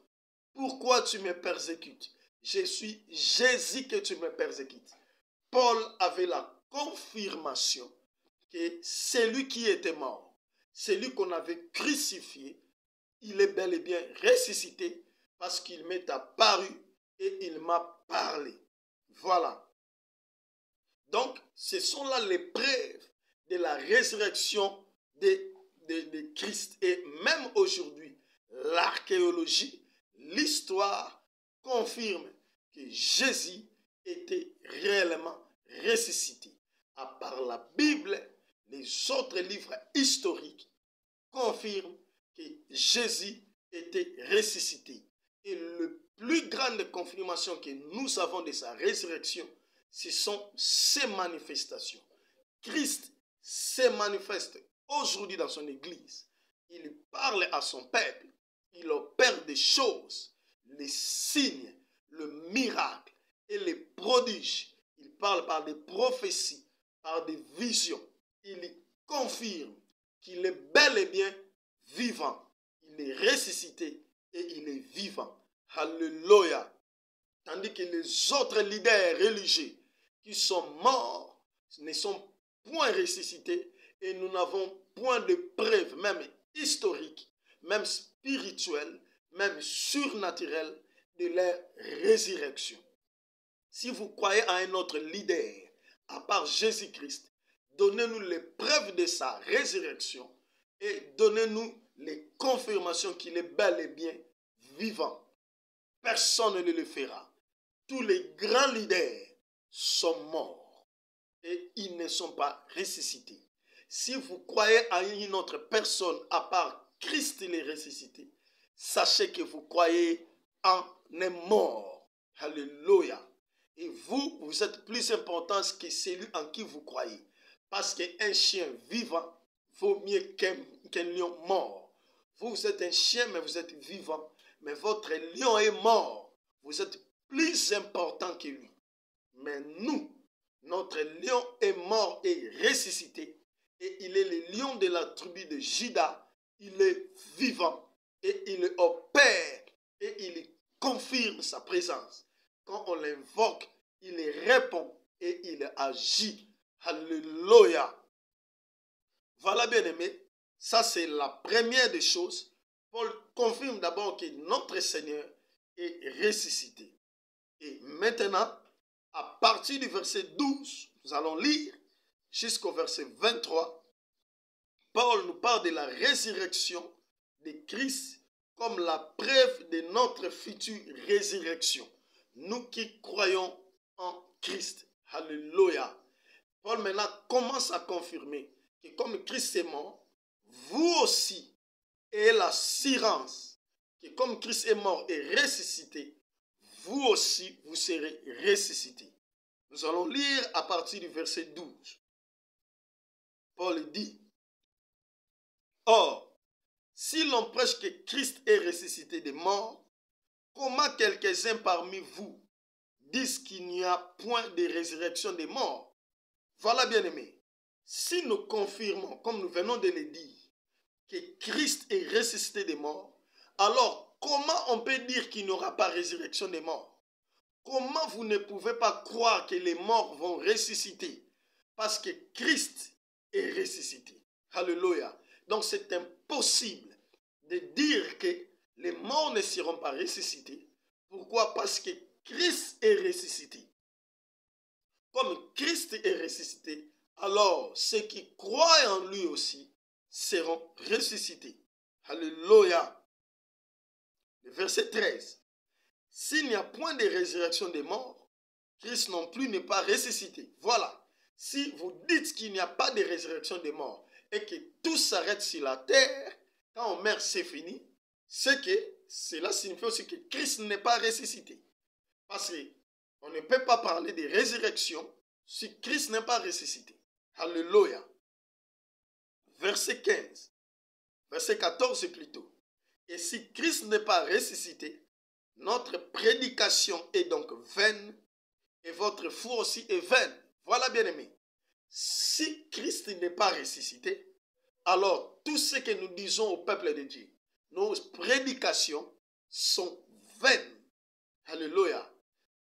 pourquoi tu me persécutes? Je suis Jésus que tu me persécutes. Paul avait la confirmation que celui qui était mort, celui qu'on avait crucifié, il est bel et bien ressuscité parce qu'il m'est apparu et il m'a parlé. Voilà. Donc, ce sont là les preuves de la résurrection de Christ. Et même aujourd'hui, l'archéologie, l'histoire confirme que Jésus était réellement ressuscité. À part la Bible, les autres livres historiques confirment que Jésus était ressuscité. Et la plus grande confirmation que nous avons de sa résurrection, ce sont ces manifestations. Christ se manifeste aujourd'hui dans son église. Il parle à son peuple. Il opère des choses, les signes, le miracle et les prodiges. Il parle par des prophéties, par des visions. Il confirme qu'il est bel et bien vivant. Il est ressuscité et il est vivant. Alléluia. Tandis que les autres leaders religieux qui sont morts ne sont point ressuscités et nous n'avons point de preuves, même historiques, même spirituelles, même surnaturelles, de leur résurrection. Si vous croyez à un autre leader, à part Jésus-Christ, donnez-nous les preuves de sa résurrection et donnez-nous les confirmations qu'il est bel et bien vivant. Personne ne le fera. Tous les grands leaders sont morts et ils ne sont pas ressuscités. Si vous croyez à une autre personne à part Christ il est ressuscité, sachez que vous croyez en un mort. Alléluia. Et vous, vous êtes plus important que celui en qui vous croyez. Parce qu'un chien vivant vaut mieux qu'un lion mort. Vous êtes un chien, mais vous êtes vivant. Mais votre lion est mort. Vous êtes plus important que lui. Mais nous, notre lion est mort et ressuscité. Et il est le lion de la tribu de Juda. Il est vivant et il opère et il confirme sa présence. Quand on l'invoque, il répond et il agit. Alléluia. Voilà, bien aimé. Ça, c'est la première des choses. Paul confirme d'abord que notre Seigneur est ressuscité. Et maintenant, à partir du verset 12, nous allons lire jusqu'au verset 23. Paul nous parle de la résurrection de Christ comme la preuve de notre future résurrection. Nous qui croyons en Christ. Alléluia. Paul maintenant commence à confirmer que comme Christ est mort, vous aussi ayez l'assurance que comme Christ est mort et ressuscité, vous aussi vous serez ressuscités. Nous allons lire à partir du verset 12. Paul dit, or, si l'on prêche que Christ est ressuscité des morts, comment quelques-uns parmi vous disent qu'il n'y a point de résurrection des morts? Voilà, bien aimé. Si nous confirmons, comme nous venons de le dire, que Christ est ressuscité des morts, alors comment on peut dire qu'il n'y aura pas résurrection des morts? Comment vous ne pouvez pas croire que les morts vont ressusciter? Parce que Christ est ressuscité. Alléluia. Donc c'est impossible de dire que les morts ne seront pas ressuscités. Pourquoi? Parce que Christ est ressuscité. Comme Christ est ressuscité, alors ceux qui croient en lui aussi seront ressuscités. Alléluia. Le verset 13. S'il n'y a point de résurrection des morts, Christ non plus n'est pas ressuscité. Voilà. Si vous dites qu'il n'y a pas de résurrection des morts et que tout s'arrête sur la terre, quand on meurt, c'est fini, c'est que cela signifie aussi que Christ n'est pas ressuscité. Parce qu'on ne peut pas parler de résurrection si Christ n'est pas ressuscité. Alléluia. Verset 15. Verset 14 plutôt. Et si Christ n'est pas ressuscité, notre prédication est donc vaine et votre foi aussi est vaine. Voilà, bien aimé. Si Christ n'est pas ressuscité, alors tout ce que nous disons au peuple de Dieu, nos prédications sont vaines. Alléluia.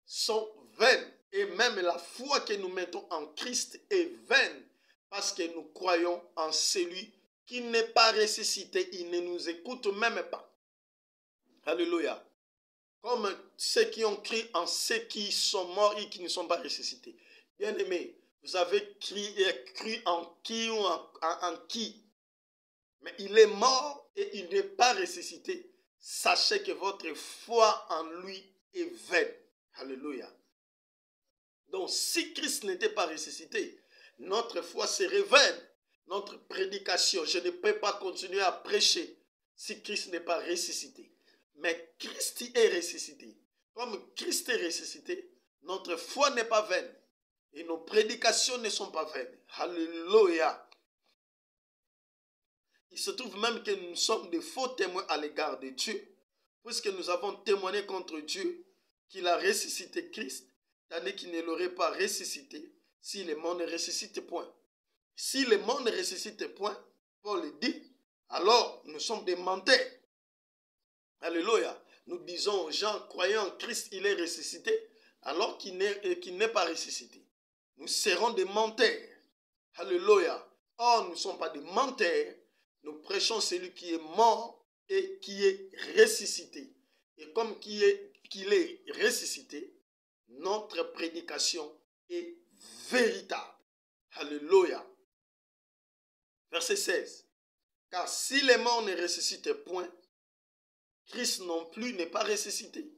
Sont vaines. Et même la foi que nous mettons en Christ est vaine. Parce que nous croyons en celui qui n'est pas ressuscité. Il ne nous écoute même pas. Alléluia. Comme ceux qui ont cru en ceux qui sont morts et qui ne sont pas ressuscités. Bien aimé, vous avez cru en qui ou en qui. Mais il est mort et il n'est pas ressuscité. Sachez que votre foi en lui est vaine. Alléluia. Donc si Christ n'était pas ressuscité, notre foi serait vaine. Notre prédication, je ne peux pas continuer à prêcher si Christ n'est pas ressuscité. Mais Christ est ressuscité. Comme Christ est ressuscité, notre foi n'est pas vaine. Et nos prédications ne sont pas vaines. Alléluia. Il se trouve même que nous sommes des faux témoins à l'égard de Dieu, puisque nous avons témoigné contre Dieu qu'il a ressuscité Christ, tandis qu'il ne l'aurait pas ressuscité si le monde ne ressuscite point. Si le monde ne ressuscite point, Paul dit, alors nous sommes des menteurs. Alléluia. Nous disons aux gens, croyant en Christ, il est ressuscité, alors qu'il n'est pas ressuscité. Nous serons des menteurs. Alléluia. Or, nous ne sommes pas des menteurs. Nous prêchons celui qui est mort et qui est ressuscité. Et comme qu'il est ressuscité, notre prédication est véritable. Alléluia. Verset 16. Car si les morts ne ressuscitent point, Christ non plus n'est pas ressuscité.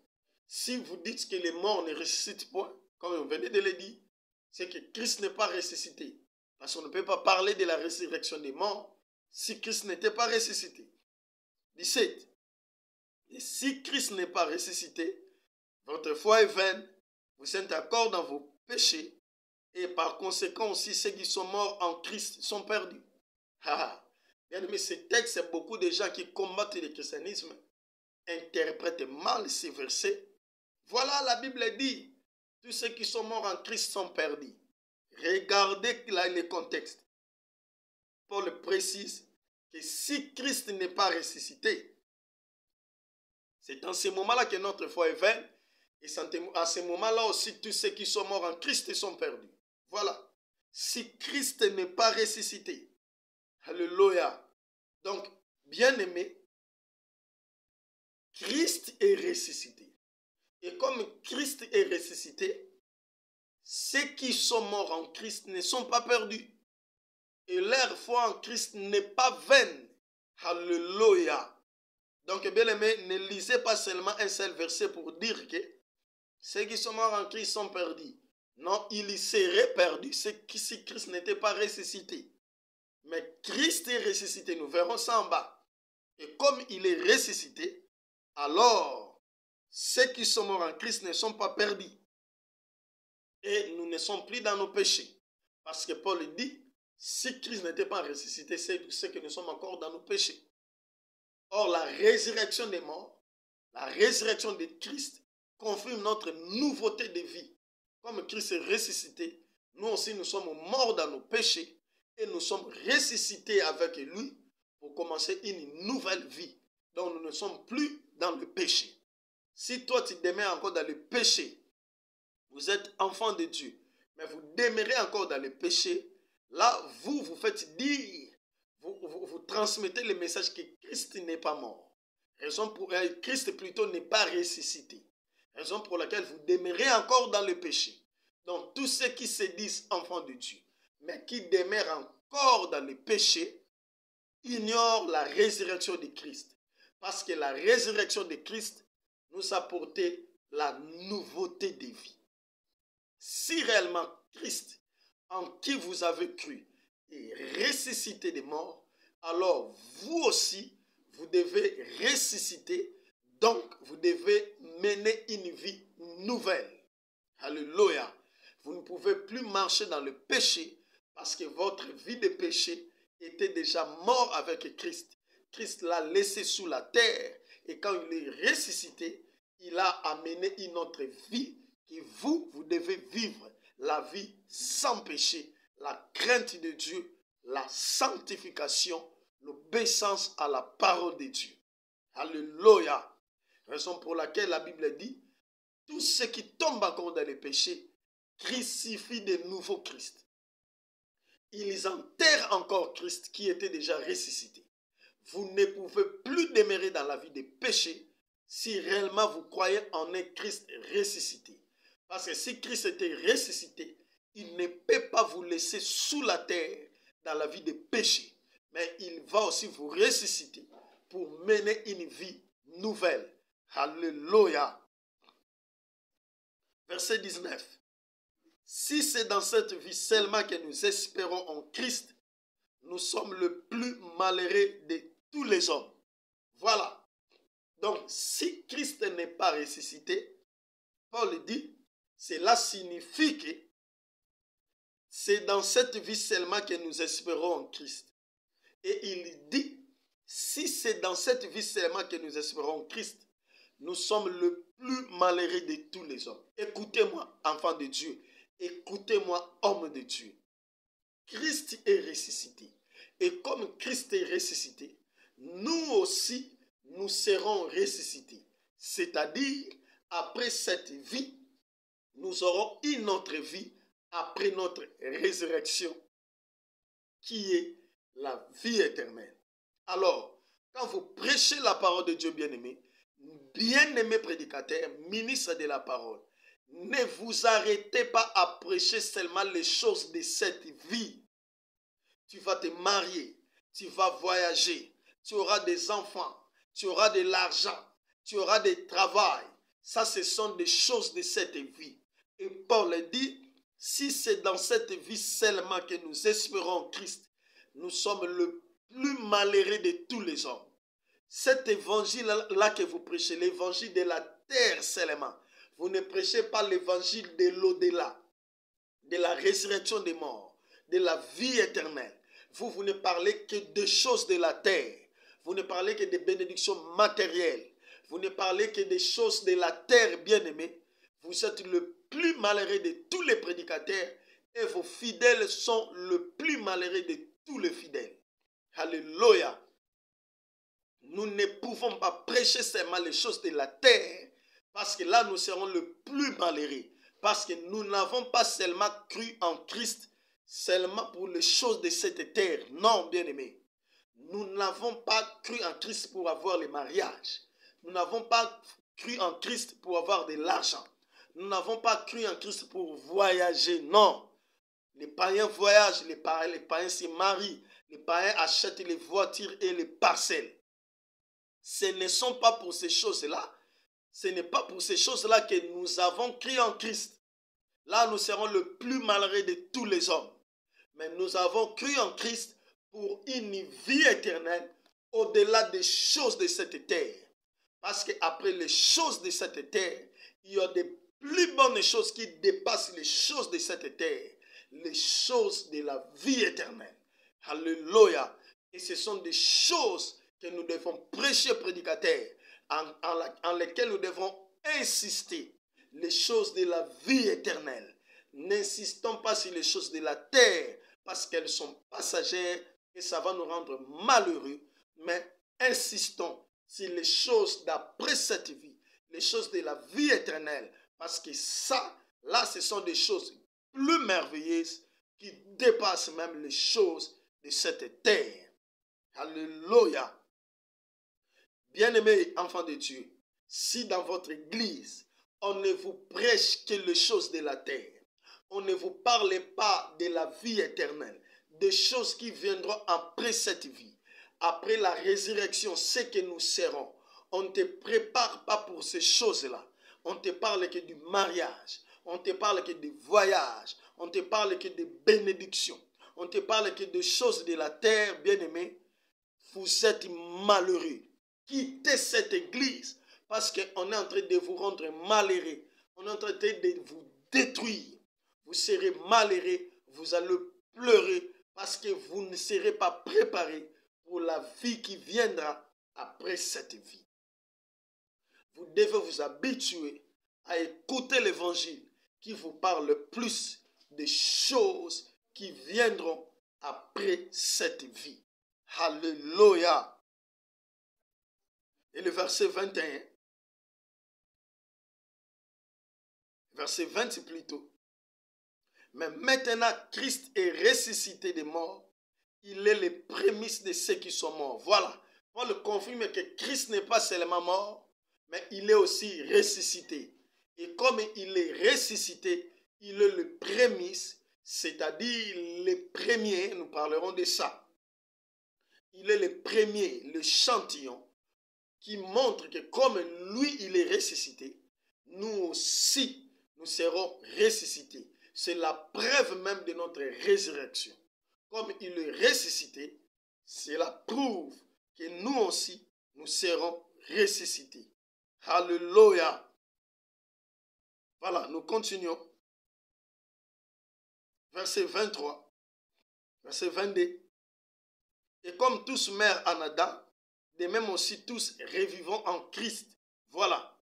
Si vous dites que les morts ne ressuscitent point, comme on venait de le dire, c'est que Christ n'est pas ressuscité. Parce qu'on ne peut pas parler de la résurrection des morts si Christ n'était pas ressuscité. 17. Et si Christ n'est pas ressuscité, votre foi est vaine, vous êtes encore dans vos péchés, et par conséquent aussi ceux qui sont morts en Christ sont perdus. Bien aimé, ce texte, beaucoup de gens qui combattent le christianisme interprètent mal ces versets. Voilà, la Bible dit, tous ceux qui sont morts en Christ sont perdus. Regardez là le contexte. Paul précise que si Christ n'est pas ressuscité, c'est en ce moment-là que notre foi est vaine. Et à ce moment-là aussi, tous ceux qui sont morts en Christ sont perdus. Voilà. Si Christ n'est pas ressuscité. Alléluia. Donc, bien aimé, Christ est ressuscité. Et comme Christ est ressuscité, ceux qui sont morts en Christ ne sont pas perdus. Et leur foi en Christ n'est pas vaine. Alléluia. Donc, bien aimé, ne lisez pas seulement un seul verset pour dire que ceux qui sont morts en Christ sont perdus. Non, ils seraient perdus si Christ n'était pas ressuscité. Mais Christ est ressuscité, nous verrons ça en bas. Et comme il est ressuscité, alors ceux qui sont morts en Christ ne sont pas perdus. Et nous ne sommes plus dans nos péchés. Parce que Paul dit, si Christ n'était pas ressuscité, c'est que nous sommes encore dans nos péchés. Or, la résurrection des morts, la résurrection de Christ confirme notre nouveauté de vie. Comme Christ est ressuscité, nous aussi nous sommes morts dans nos péchés et nous sommes ressuscités avec lui pour commencer une nouvelle vie. Donc nous ne sommes plus dans le péché. Si toi tu demeures encore dans le péché, vous êtes enfant de Dieu, mais vous demeurez encore dans le péché, là vous faites dire, vous transmettez le message que Christ n'est pas mort. Raison pour Christ plutôt n'est pas ressuscité. Raison pour laquelle vous demeurez encore dans le péché. Donc tous ceux qui se disent enfants de Dieu, mais qui demeurent encore dans le péché, ignorent la résurrection de Christ. Parce que la résurrection de Christ nous a apporté la nouveauté de vie. Si réellement Christ, en qui vous avez cru, est ressuscité des morts, alors vous aussi, vous devez ressusciter, donc vous devez mener une vie nouvelle. Alléluia. Vous ne pouvez plus marcher dans le péché parce que votre vie de péché était déjà mort avec Christ. Christ l'a laissé sous la terre et quand il est ressuscité, il a amené une autre vie que vous devez vivre. La vie sans péché, la crainte de Dieu, la sanctification, l'obéissance à la parole de Dieu. Alléluia. Raison pour laquelle la Bible dit, tous ceux qui tombent encore dans le péché crucifient de nouveau Christ. Ils enterrent encore Christ qui était déjà ressuscité. Vous ne pouvez plus demeurer dans la vie de péché si réellement vous croyez en un Christ ressuscité. Parce que si Christ était ressuscité, il ne peut pas vous laisser sous la terre dans la vie de péché. Mais il va aussi vous ressusciter pour mener une vie nouvelle. Alléluia. Verset 19. Si c'est dans cette vie seulement que nous espérons en Christ, nous sommes le plus malheureux de tous les hommes. Voilà. Donc, si Christ n'est pas ressuscité, Paul dit, cela signifie que c'est dans cette vie seulement que nous espérons en Christ. Et il dit, si c'est dans cette vie seulement que nous espérons en Christ, nous sommes le plus malheureux de tous les hommes. Écoutez-moi, enfants de Dieu. Écoutez-moi, homme de Dieu. Christ est ressuscité. Et comme Christ est ressuscité, nous aussi, nous serons ressuscités. C'est-à-dire, après cette vie, nous aurons une autre vie après notre résurrection, qui est la vie éternelle. Alors, quand vous prêchez la parole de Dieu, bien-aimé prédicateur, ministre de la parole, ne vous arrêtez pas à prêcher seulement les choses de cette vie. Tu vas te marier, tu vas voyager, tu auras des enfants, tu auras de l'argent, tu auras du travail. Ça, ce sont des choses de cette vie. Et Paul dit, si c'est dans cette vie seulement que nous espérons Christ, nous sommes le plus malheureux de tous les hommes. Cet évangile-là que vous prêchez, l'évangile de la terre seulement, vous ne prêchez pas l'évangile de l'au-delà, de la résurrection des morts, de la vie éternelle. Vous ne parlez que de choses de la terre. Vous ne parlez que des bénédictions matérielles. Vous ne parlez que des choses de la terre, bien-aimés. Vous êtes le plus malheureux de tous les prédicateurs et vos fidèles sont le plus malheureux de tous les fidèles. Alléluia. Nous ne pouvons pas prêcher seulement les choses de la terre parce que là nous serons le plus malheureux. Parce que nous n'avons pas seulement cru en Christ seulement pour les choses de cette terre. Non, bien-aimés. Nous n'avons pas cru en Christ pour avoir le mariage. Nous n'avons pas cru en Christ pour avoir de l'argent. Nous n'avons pas cru en Christ pour voyager. Non. Les païens voyagent, les païens se marient, les païens achètent les voitures et les parcelles. Ce ne sont pas pour ces choses-là. Ce n'est pas pour ces choses-là que nous avons cru en Christ. Là, nous serons le plus malheureux de tous les hommes. Mais nous avons cru en Christ pour une vie éternelle au-delà des choses de cette terre. Parce qu'après les choses de cette terre, il y a des plus bonnes choses qui dépassent les choses de cette terre. Les choses de la vie éternelle. Alléluia. Et ce sont des choses que nous devons prêcher, prédicateurs, en lesquelles nous devons insister. Les choses de la vie éternelle. N'insistons pas sur les choses de la terre parce qu'elles sont passagères et ça va nous rendre malheureux. Mais insistons sur les choses d'après cette vie, les choses de la vie éternelle. Parce que ça, là, ce sont des choses plus merveilleuses qui dépassent même les choses de cette terre. Alléluia. Bien-aimés enfants de Dieu, si dans votre église, on ne vous prêche que les choses de la terre, on ne vous parle pas de la vie éternelle, des choses qui viendront après cette vie, après la résurrection, ce que nous serons, on ne te prépare pas pour ces choses-là. On te parle que du mariage, On te parle que de voyages. On te parle que de bénédictions. On te parle que de choses de la terre, bien-aimé. Vous êtes malheureux. Quittez cette église parce qu'on est en train de vous rendre malheureux. On est en train de vous détruire. Vous serez malheureux. Vous allez pleurer parce que vous ne serez pas préparé pour la vie qui viendra après cette vie. Vous devez vous habituer à écouter l'évangile qui vous parle plus des choses qui viendront après cette vie. Alléluia. Et le verset 21, verset 20 plutôt. Mais maintenant, Christ est ressuscité des morts. Il est les prémices de ceux qui sont morts. Voilà. Paul confirme que Christ n'est pas seulement mort, mais il est aussi ressuscité. Et comme il est ressuscité, il est le prémisse, c'est-à-dire le premier, nous parlerons de ça. Il est le premier, l'échantillon, qui montre que comme lui, il est ressuscité, nous aussi, nous serons ressuscités. C'est la preuve même de notre résurrection. Comme il est ressuscité, cela prouve que nous aussi, nous serons ressuscités. Alléluia. Voilà, nous continuons. Verset 23, verset 22. Et comme tous meurent en Adam, de même aussi tous revivons en Christ. Voilà.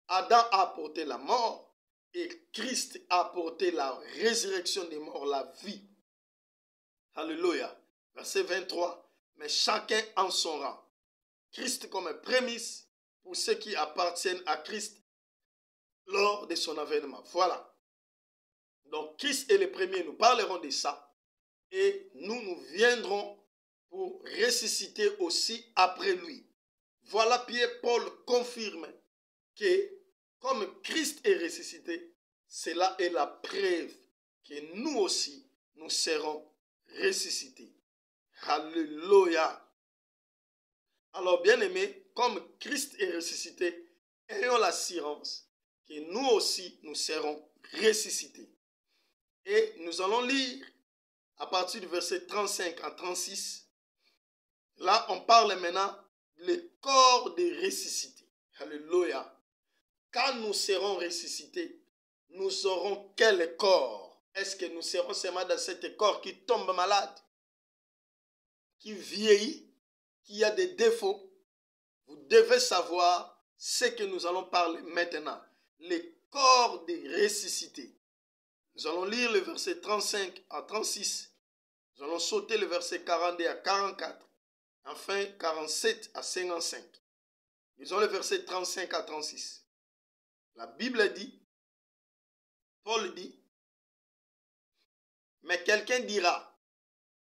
Adam a apporté la mort et Christ a apporté la résurrection des morts, la vie. Alléluia. Verset 23. Mais chacun en son rang. Christ comme prémisse pour ceux qui appartiennent à Christ lors de son avènement. Voilà. Donc Christ est le premier, nous parlerons de ça. Et nous viendrons pour ressusciter aussi après lui. Voilà, Pierre-Paul confirme que comme Christ est ressuscité, cela est la preuve que nous aussi, nous serons ressuscités. Alléluia. Alors, bien-aimés, comme Christ est ressuscité, ayons l'assurance que nous aussi, nous serons ressuscités. Et nous allons lire à partir du verset 35 à 36. Là, on parle maintenant du corps des ressuscités. Alléluia. Quand nous serons ressuscités, nous aurons quel corps? Est-ce que nous serons seulement dans cet corps qui tombe malade, qui vieillit, qui a des défauts? Vous devez savoir ce que nous allons parler maintenant. Les corps des ressuscités. Nous allons lire le verset 35 à 36. Nous allons sauter le verset 42 à 44. Enfin, 47 à 55. Lisons le verset 35 à 36. La Bible dit, Paul dit, mais quelqu'un dira,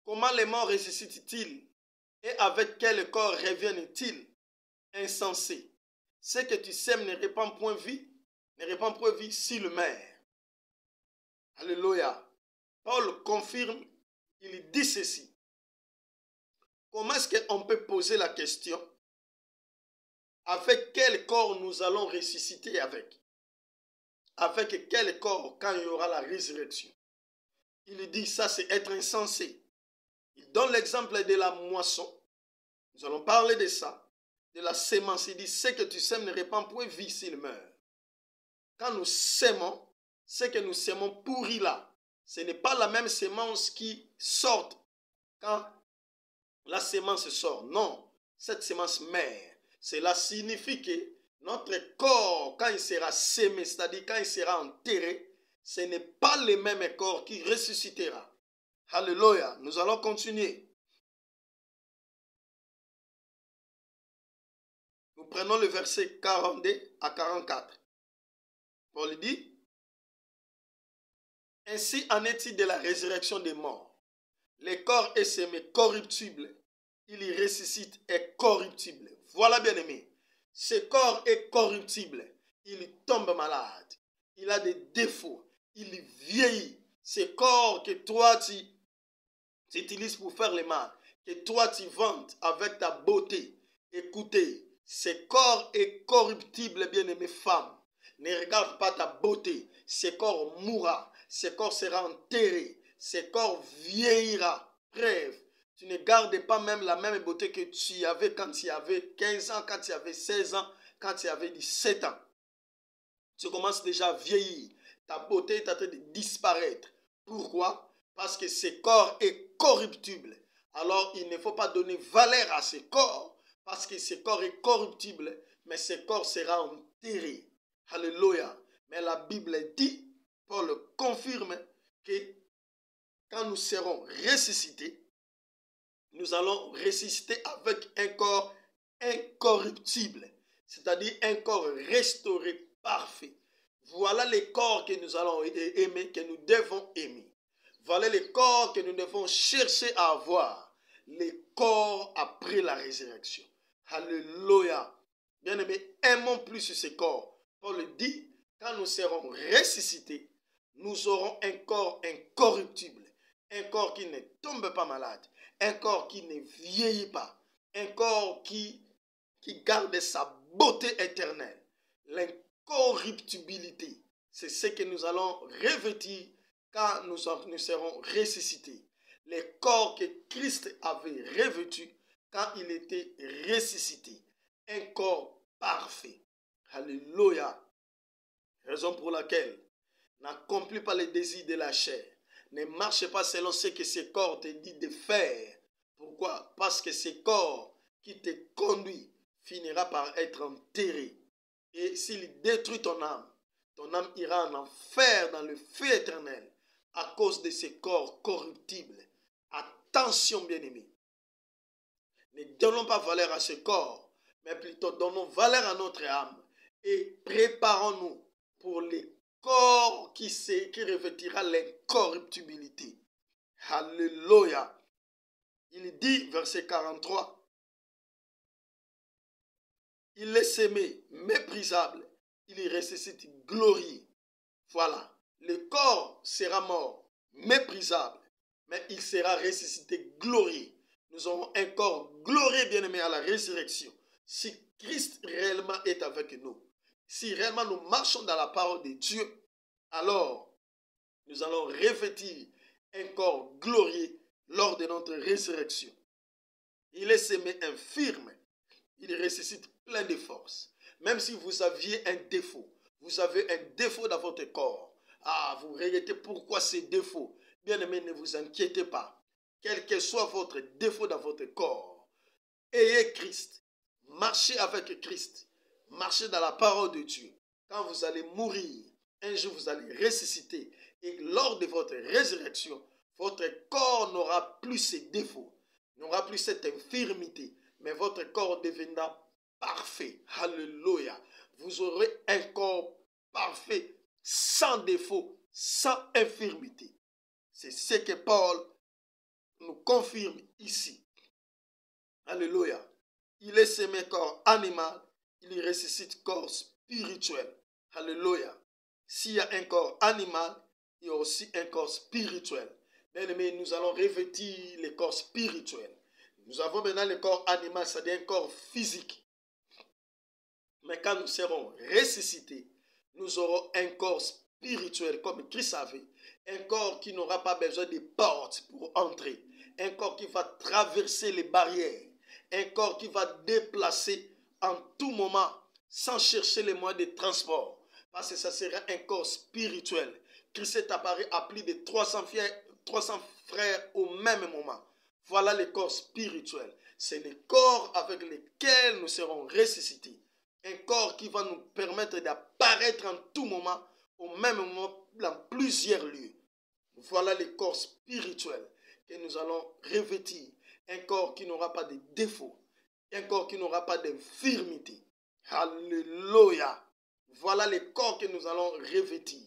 comment les morts ressuscitent-ils et avec quel corps reviennent-ils? Insensé. Ce que tu sèmes ne répand point vie, s'il meurt. Alléluia. Paul confirme, il dit ceci. Comment est-ce qu'on peut poser la question? Avec quel corps nous allons ressusciter avec? Avec quel corps quand il y aura la résurrection? Il dit ça c'est être insensé. Il donne l'exemple de la moisson. Nous allons parler de ça. De la sémence. Il dit ce que tu sèmes ne répand point vie s'il meurt. Quand nous sèmons, ce que nous sèmons pourri là, ce n'est pas la même sémence qui sort quand la sémence sort. Non, cette sémence meurt. Cela signifie que notre corps, quand il sera sémé, c'est-à-dire quand il sera enterré, ce n'est pas le même corps qui ressuscitera. Alléluia. Nous allons continuer. Nous prenons le verset 42 à 44. Paul dit, ainsi en est-il de la résurrection des morts. Le corps est sémé corruptible, il y ressuscite est corruptible. Voilà, bien aimé, ce corps est corruptible, il tombe malade, il a des défauts, il vieillit. Ce corps que toi tu utilises pour faire le mal, que toi tu vantes avec ta beauté, écoutez, ce corps est corruptible, bien aimé femme. Ne regarde pas ta beauté. Ce corps mourra. Ce corps sera enterré. Ce corps vieillira. Bref, tu ne gardes pas même la même beauté que tu avais quand tu avais 15 ans, quand tu avais 16 ans, quand tu avais 17 ans. Tu commences déjà à vieillir. Ta beauté est en train de disparaître. Pourquoi? Parce que ce corps est corruptible. Alors, il ne faut pas donner valeur à ce corps, parce que ce corps est corruptible, mais ce corps sera enterré. Alléluia. Mais la Bible dit, Paul confirme que quand nous serons ressuscités, nous allons ressusciter avec un corps incorruptible, c'est-à-dire un corps restauré, parfait. Voilà les corps que nous allons aimer, que nous devons aimer. Voilà les corps que nous devons chercher à avoir. Les corps après la résurrection. Alléluia. Bien-aimés, aimons plus ces corps. Paul dit, quand nous serons ressuscités, nous aurons un corps incorruptible. Un corps qui ne tombe pas malade. Un corps qui ne vieillit pas. Un corps qui garde sa beauté éternelle. L'incorruptibilité. C'est ce que nous allons revêtir quand nous serons ressuscités. Les corps que Christ avait revêtus quand il était ressuscité. Un corps parfait. Alléluia. Raison pour laquelle n'accomplis pas les désirs de la chair. Ne marche pas selon ce que ce corps te dit de faire. Pourquoi? Parce que ce corps qui te conduit finira par être enterré. Et s'il détruit ton âme ira en enfer dans le feu éternel à cause de ce corps corruptible. Attention, bien-aimés. Ne donnons pas valeur à ce corps, mais plutôt donnons valeur à notre âme et préparons-nous pour les corps qui revêtira l'incorruptibilité. Alléluia. Il dit, verset 43, il est semé, méprisable, il y ressuscite glorieux. Voilà, le corps sera mort, méprisable, mais il sera ressuscité glorieux. Nous aurons un corps glorieux, bien-aimé, à la résurrection. Si Christ réellement est avec nous, si réellement nous marchons dans la parole de Dieu, alors nous allons revêtir un corps glorieux lors de notre résurrection. Il est semé infirme, il ressuscite plein de force. Même si vous aviez un défaut, vous avez un défaut dans votre corps. Ah, vous regrettez pourquoi ces défauts. Bien-aimés, ne vous inquiétez pas. Quel que soit votre défaut dans votre corps, ayez Christ. Marchez avec Christ. Marchez dans la parole de Dieu. Quand vous allez mourir, un jour vous allez ressusciter. Et lors de votre résurrection, votre corps n'aura plus ces défauts, n'aura plus cette infirmité, mais votre corps deviendra parfait. Alléluia. Vous aurez un corps parfait, sans défaut, sans infirmité. C'est ce que Paul nous confirme ici. Alléluia. Il est semé corps animal, il ressuscite corps spirituel. Alléluia. S'il y a un corps animal, il y a aussi un corps spirituel. Bien-aimés, nous allons revêtir le corps spirituel. Nous avons maintenant le corps animal, c'est-à-dire un corps physique. Mais quand nous serons ressuscités, nous aurons un corps spirituel comme Christ avait. Un corps qui n'aura pas besoin de portes pour entrer. Un corps qui va traverser les barrières. Un corps qui va déplacer en tout moment sans chercher les moyens de transport. Parce que ça sera un corps spirituel. Christ est apparu à plus de 300 frères au même moment. Voilà le corps spirituel. C'est le corps avec lequel nous serons ressuscités. Un corps qui va nous permettre d'apparaître en tout moment, au même moment, dans plusieurs lieux. Voilà le corps spirituel que nous allons revêtir. Un corps qui n'aura pas de défauts. Un corps qui n'aura pas d'infirmité. Alléluia. Voilà le corps que nous allons revêtir.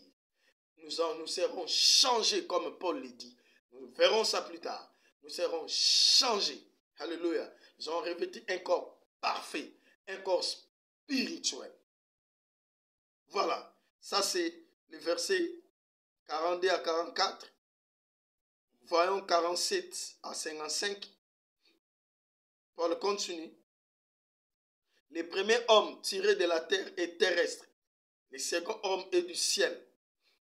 Nous serons changés comme Paul le dit. Nous verrons ça plus tard. Nous serons changés. Alléluia. Nous allons revêtir un corps parfait. Un corps spirituel. Voilà. Ça c'est le verset 42 à 44. Voyons 47 à 55. Paul continue. Les premiers hommes tirés de la terre et terrestre, Le second homme est du ciel.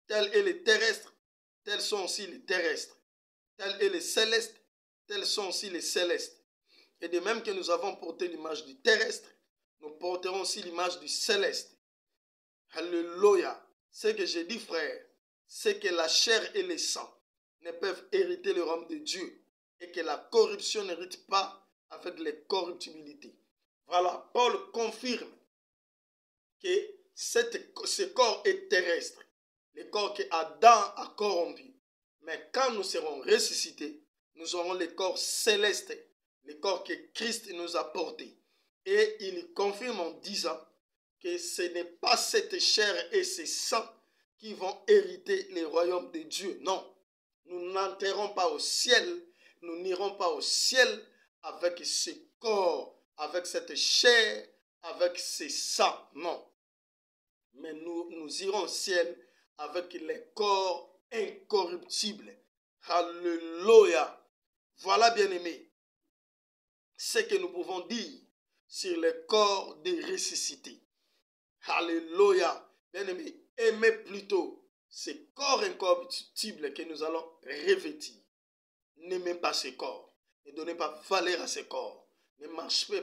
Tel est les terrestres, tels sont aussi les terrestres. Tel est les célestes, tels sont aussi les célestes. Et de même que nous avons porté l'image du terrestre, nous porterons aussi l'image du céleste. Alléluia. Ce que j'ai dit, frère, c'est que la chair et le sang ne peuvent hériter le royaume de Dieu et que la corruption n'hérite pas avec les corruptibilités. Voilà, Paul confirme que ce corps est terrestre, le corps que Adam a corrompu. Mais quand nous serons ressuscités, nous aurons le corps céleste, le corps que Christ nous a porté. Et il confirme en disant que ce n'est pas cette chair et ce sang qui vont hériter le royaume de Dieu. Non, nous n'entrerons pas au ciel, nous n'irons pas au ciel avec ce corps, avec cette chair, avec ce sang. Non. Mais nous irons au ciel avec les corps incorruptibles. Alléluia. Voilà, bien-aimés, ce que nous pouvons dire sur le corps des ressuscités. Alléluia. Bien-aimés, aimez plutôt ces corps incorruptibles que nous allons revêtir. N'aimez pas ces corps. Ne donnez pas valeur à ces corps. Ne marchez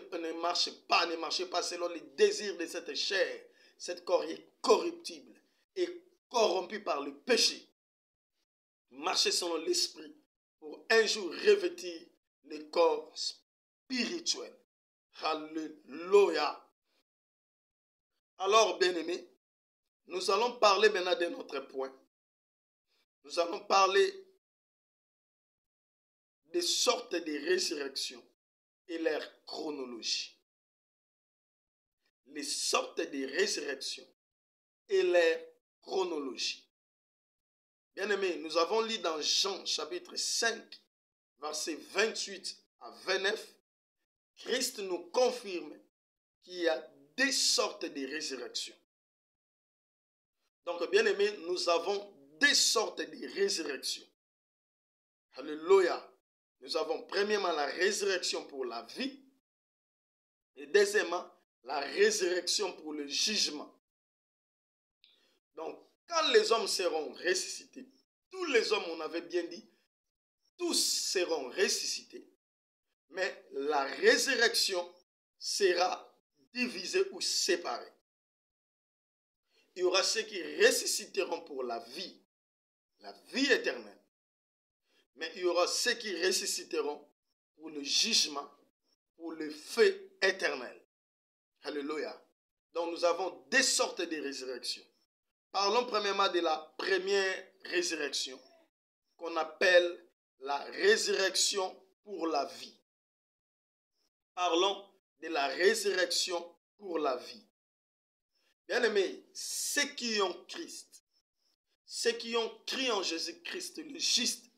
pas selon les désirs de cette chair. Cet corps est corruptible et corrompu par le péché. Marchez selon l'esprit pour un jour revêtir le corps spirituel. Alléluia. Alors, bien-aimés, nous allons parler maintenant de notre point. Nous allons parler des sortes de résurrections et leur chronologie. Les sortes de résurrections et leur chronologie. Bien-aimés, nous avons lu dans Jean chapitre 5, versets 28 à 29, Christ nous confirme qu'il y a des sortes de résurrections. Donc, bien-aimés, nous avons des sortes de résurrections. Alléluia. Nous avons premièrement la résurrection pour la vie et deuxièmement la résurrection pour le jugement. Donc, quand les hommes seront ressuscités, tous les hommes, on avait bien dit, tous seront ressuscités, mais la résurrection sera divisée ou séparée. Il y aura ceux qui ressusciteront pour la vie éternelle. Mais il y aura ceux qui ressusciteront pour le jugement, pour le feu éternel. Alléluia. Donc nous avons deux sortes de résurrections. Parlons premièrement de la première résurrection, qu'on appelle la résurrection pour la vie. Parlons de la résurrection pour la vie. Bien-aimés, ceux qui ont Christ, ceux qui ont cru en Jésus-Christ le juste,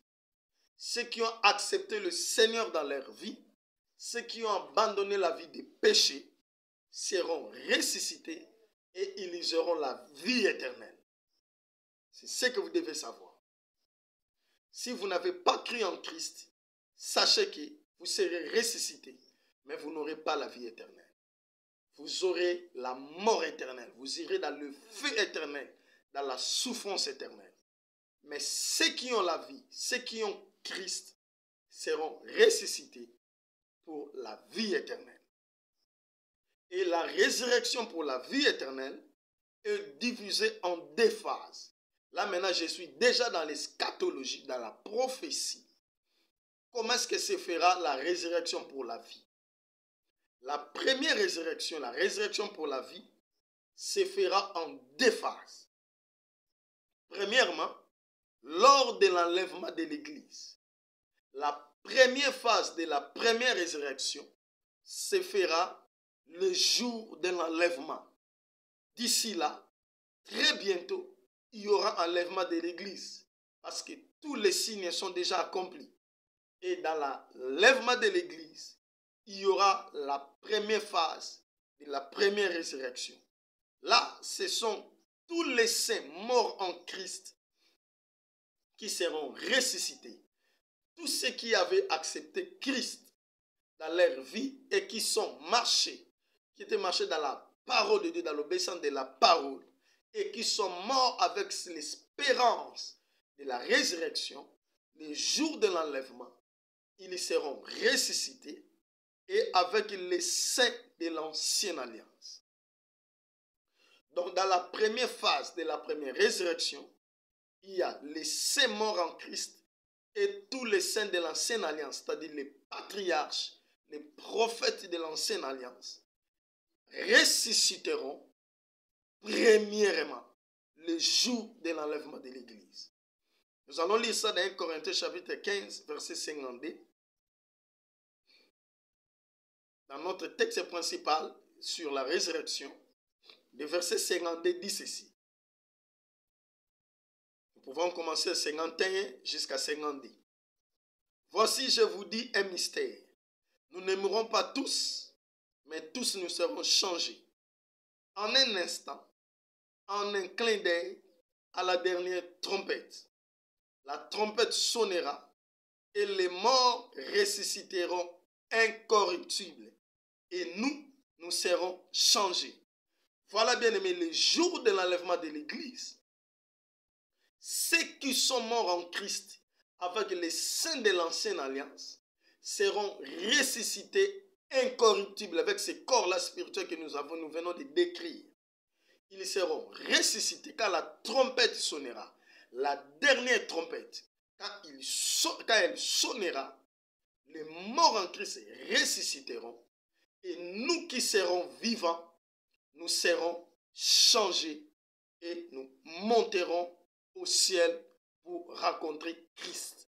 ceux qui ont accepté le Seigneur dans leur vie, ceux qui ont abandonné la vie des péchés, seront ressuscités et ils auront la vie éternelle. C'est ce que vous devez savoir. Si vous n'avez pas cru en Christ, sachez que vous serez ressuscités, mais vous n'aurez pas la vie éternelle. Vous aurez la mort éternelle. Vous irez dans le feu éternel, dans la souffrance éternelle. Mais ceux qui ont la vie, ceux qui ont Christ, seront ressuscités pour la vie éternelle. Et la résurrection pour la vie éternelle est divisée en deux phases. Là maintenant, je suis déjà dans l'eschatologie, dans la prophétie. Comment est-ce que se fera la résurrection pour la vie? La première résurrection, la résurrection pour la vie, se fera en deux phases. Premièrement, lors de l'enlèvement de l'Église. La première phase de la première résurrection se fera le jour de l'enlèvement. D'ici là, très bientôt, il y aura enlèvement de l'Église parce que tous les signes sont déjà accomplis. Et dans l'enlèvement de l'Église, il y aura la première phase de la première résurrection. Là, ce sont tous les saints morts en Christ qui seront ressuscités. Tous ceux qui avaient accepté Christ dans leur vie et qui sont marchés, qui étaient marchés dans la parole de Dieu, dans l'obéissance de la parole, et qui sont morts avec l'espérance de la résurrection, le jour de l'enlèvement, ils seront ressuscités et avec les saints de l'ancienne alliance. Donc dans la première phase de la première résurrection, il y a les saints morts en Christ et tous les saints de l'ancienne alliance, c'est-à-dire les patriarches, les prophètes de l'ancienne alliance, ressusciteront premièrement le jour de l'enlèvement de l'Église. Nous allons lire ça dans 1 Corinthiens chapitre 15, verset 52. Dans notre texte principal sur la résurrection, le verset 52 dit ceci. Nous pouvons commencer à 51 jusqu'à 52. Voici, je vous dis un mystère. Nous ne mourrons pas tous, mais tous nous serons changés. En un instant, en un clin d'œil, à la dernière trompette. La trompette sonnera et les morts ressusciteront incorruptibles et nous serons changés. Voilà, bien aimé, le jour de l'enlèvement de l'Église. Ceux qui sont morts en Christ avec les saints de l'ancienne alliance seront ressuscités incorruptibles avec ces corps-là spirituels que nous venons de décrire. Ils seront ressuscités quand la trompette sonnera. La dernière trompette, quand elle sonnera, les morts en Christ ressusciteront et nous qui serons vivants, nous serons changés et nous monterons au ciel pour rencontrer Christ.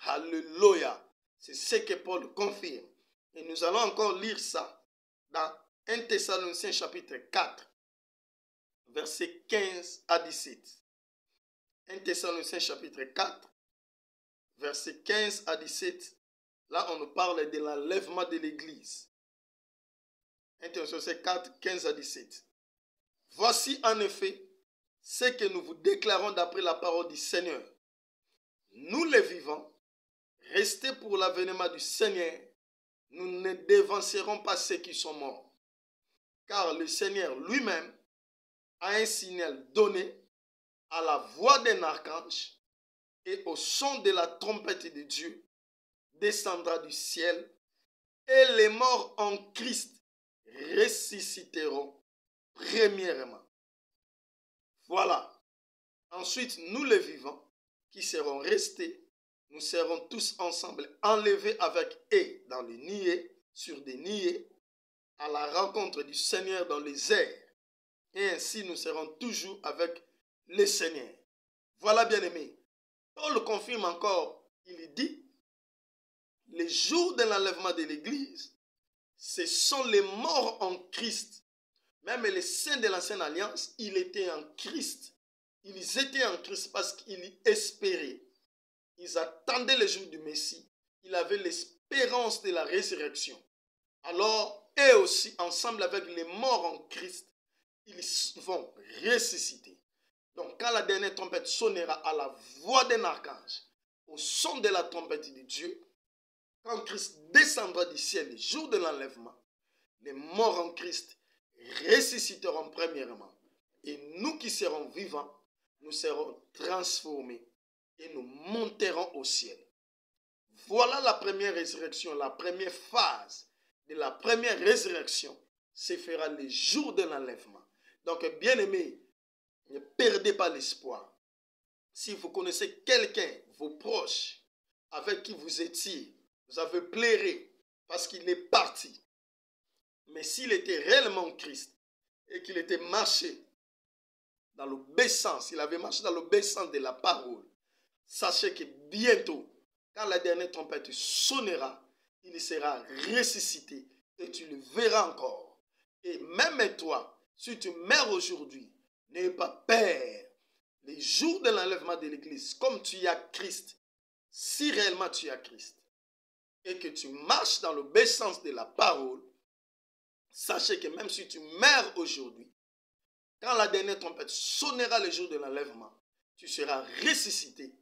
Alléluia. C'est ce que Paul confirme. Et nous allons encore lire ça dans 1 Thessaloniciens chapitre 4, versets 15 à 17. 1 Thessaloniciens chapitre 4, versets 15 à 17. Là, on nous parle de l'enlèvement de l'Église. 1 Thessaloniciens 4, 15 à 17. Voici en effet ce que nous vous déclarons d'après la parole du Seigneur. Nous les vivants, restés pour l'avènement du Seigneur, nous ne devancerons pas ceux qui sont morts. Car le Seigneur lui-même a un signal donné à la voix d'un archange et au son de la trompette de Dieu descendra du ciel et les morts en Christ ressusciteront premièrement. Voilà. Ensuite, nous les vivants qui serons restés, nous serons tous ensemble enlevés avec eux dans les nuées, sur des nuées, à la rencontre du Seigneur dans les airs. Et ainsi nous serons toujours avec le Seigneur. Voilà, bien aimé. Paul confirme encore, il dit, les jours de l'enlèvement de l'Église, ce sont les morts en Christ. Même les saints de l'ancienne alliance, ils étaient en Christ. Ils étaient en Christ parce qu'ils espéraient. Ils attendaient le jour du Messie. Ils avaient l'espérance de la résurrection. Alors, eux aussi, ensemble avec les morts en Christ, ils vont ressusciter. Donc, quand la dernière trompette sonnera à la voix d'un archange, au son de la trompette de Dieu, quand Christ descendra du ciel le jour de l'enlèvement, les morts en Christ ressusciteront premièrement. Et nous qui serons vivants, nous serons transformés et nous monterons au ciel. Voilà la première résurrection, la première phase de la première résurrection se fera le jour de l'enlèvement. Donc, bien aimés, ne perdez pas l'espoir. Si vous connaissez quelqu'un, vos proches, avec qui vous étiez, vous avez pleuré parce qu'il est parti. Mais s'il était réellement Christ et qu'il était marché dans l'obéissance, il avait marché dans l'obéissance de la parole, sachez que bientôt, quand la dernière trompette sonnera, il sera ressuscité et tu le verras encore. Et même toi, si tu meurs aujourd'hui, n'aie pas peur. Les jours de l'enlèvement de l'Église, comme tu as Christ, si réellement tu as Christ, et que tu marches dans l'obéissance de la parole, sachez que même si tu meurs aujourd'hui, quand la dernière trompette sonnera le jour de l'enlèvement, tu seras ressuscité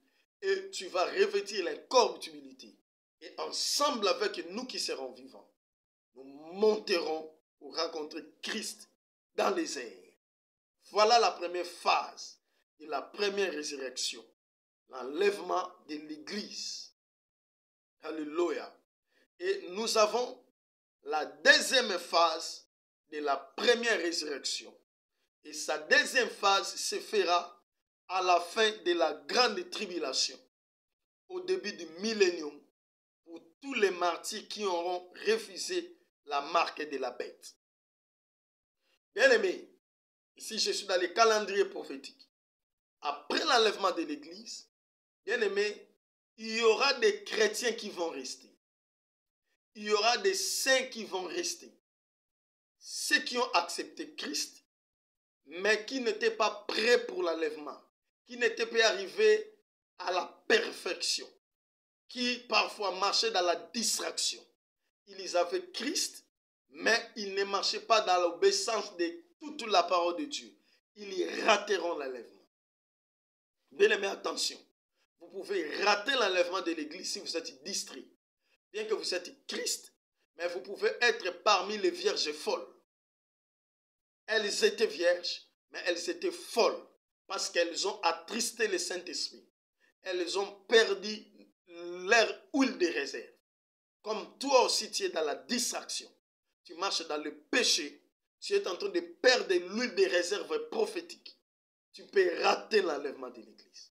et tu vas revêtir l'incorruptibilité. Et ensemble avec nous qui serons vivants, nous monterons pour rencontrer Christ dans les airs. Voilà la première phase de la première résurrection, l'enlèvement de l'Église. Alléluia. Et nous avons la deuxième phase de la première résurrection. Et sa deuxième phase se fera à la fin de la grande tribulation, au début du millénium, pour tous les martyrs qui auront refusé la marque de la bête. Bien-aimés, ici je suis dans le calendrier prophétique. Après l'enlèvement de l'Église, bien-aimés, il y aura des chrétiens qui vont rester. Il y aura des saints qui vont rester. Ceux qui ont accepté Christ, mais qui n'étaient pas prêts pour l'enlèvement, qui n'étaient pas arrivés à la perfection, qui parfois marchaient dans la distraction. Ils avaient Christ, mais ils ne marchaient pas dans l'obéissance de toute la parole de Dieu. Ils y rateront l'enlèvement. Bien-aimés, attention. Vous pouvez rater l'enlèvement de l'Église si vous êtes distrait. Bien que vous êtes Christ, mais vous pouvez être parmi les vierges folles. Elles étaient vierges, mais elles étaient folles parce qu'elles ont attristé le Saint-Esprit. Elles ont perdu leur huile de réserve. Comme toi aussi, tu es dans la distraction. Tu marches dans le péché. Tu es en train de perdre l'huile de réserve prophétique. Tu peux rater l'enlèvement de l'Église.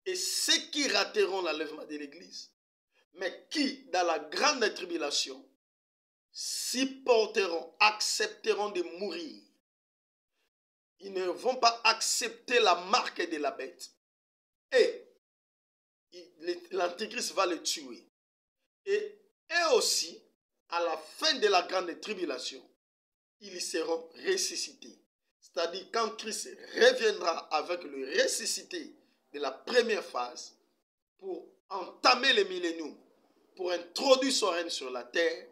Et ceux qui rateront l'enlèvement de l'Église, mais qui, dans la grande tribulation, supporteront, accepteront de mourir. Ils ne vont pas accepter la marque de la bête. Et l'Antéchrist va les tuer. Et eux aussi, à la fin de la grande tribulation, ils seront ressuscités. C'est-à-dire quand Christ reviendra avec le ressuscité de la première phase pour entamer le millénium, pour introduire son règne sur la terre,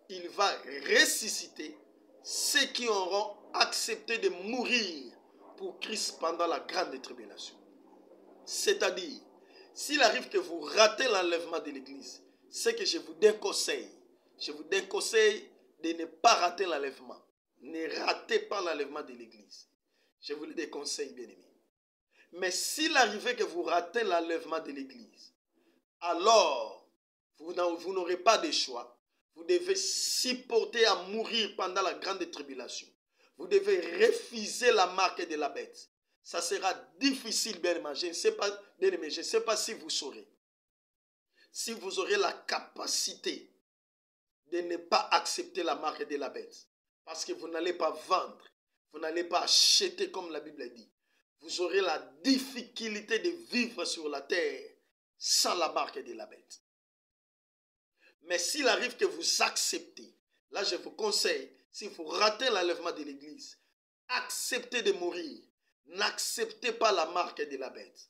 il va ressusciter ceux qui auront accepté de mourir pour Christ pendant la grande tribulation. C'est-à-dire, s'il arrive que vous ratez l'enlèvement de l'Église, c'est que je vous déconseille. Je vous déconseille de ne pas rater l'enlèvement. Ne ratez pas l'enlèvement de l'Église. Je vous le déconseille, bien-aimés. Mais s'il arrivait que vous ratez l'enlèvement de l'Église, alors vous n'aurez pas de choix. Vous devez supporter à mourir pendant la grande tribulation. Vous devez refuser la marque de la bête. Ça sera difficile, bien-aimé. Je ne sais pas, bien-aimé, je ne sais pas si vous saurez. Si vous aurez la capacité de ne pas accepter la marque de la bête. Parce que vous n'allez pas vendre. Vous n'allez pas acheter comme la Bible dit. Vous aurez la difficulté de vivre sur la terre sans la marque de la bête. Mais s'il arrive que vous acceptez, là je vous conseille, si vous ratez l'enlèvement de l'Église, acceptez de mourir. N'acceptez pas la marque de la bête.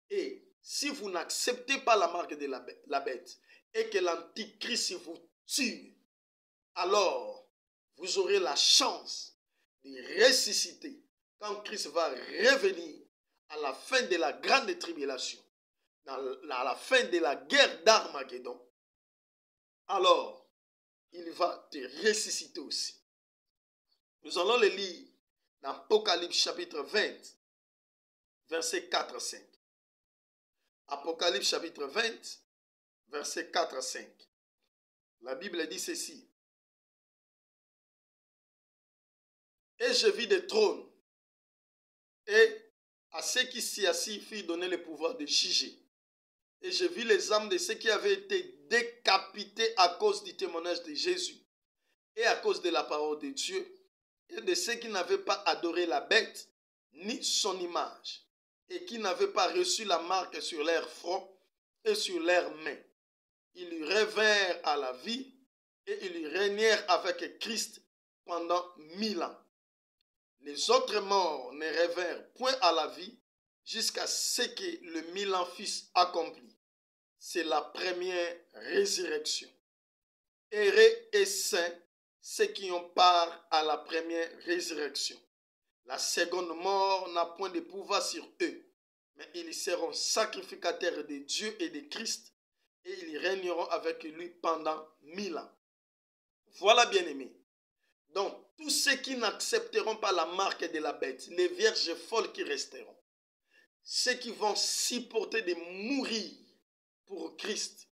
Et si vous n'acceptez pas la marque de la bête et que l'Antichrist vous tue, alors vous aurez la chance de ressusciter quand Christ va revenir à la fin de la grande tribulation, à la fin de la guerre d'Armageddon. Alors, il va te ressusciter aussi. Nous allons le lire dans Apocalypse chapitre 20, versets 4 à 5. Apocalypse chapitre 20, versets 4 à 5. La Bible dit ceci. Et je vis des trônes, et à ceux qui s'y assis furent donné le pouvoir de juger. Et je vis les âmes de ceux qui avaient été décapités à cause du témoignage de Jésus et à cause de la parole de Dieu, et de ceux qui n'avaient pas adoré la bête ni son image, et qui n'avaient pas reçu la marque sur leur front et sur leurs mains. Ils y revinrent à la vie, et ils y régnèrent avec Christ pendant 1000 ans. Les autres morts ne revinrent point à la vie jusqu'à ce que le 1000 ans fût accompli. C'est la première résurrection. Heureux et saints ceux qui ont part à la première résurrection. La seconde mort n'a point de pouvoir sur eux, mais ils seront sacrificateurs de Dieu et de Christ, et ils régneront avec lui pendant 1000 ans. Voilà, bien-aimés, Donc, tous ceux qui n'accepteront pas la marque de la bête, les vierges folles qui resteront, ceux qui vont supporter de mourir pour Christ,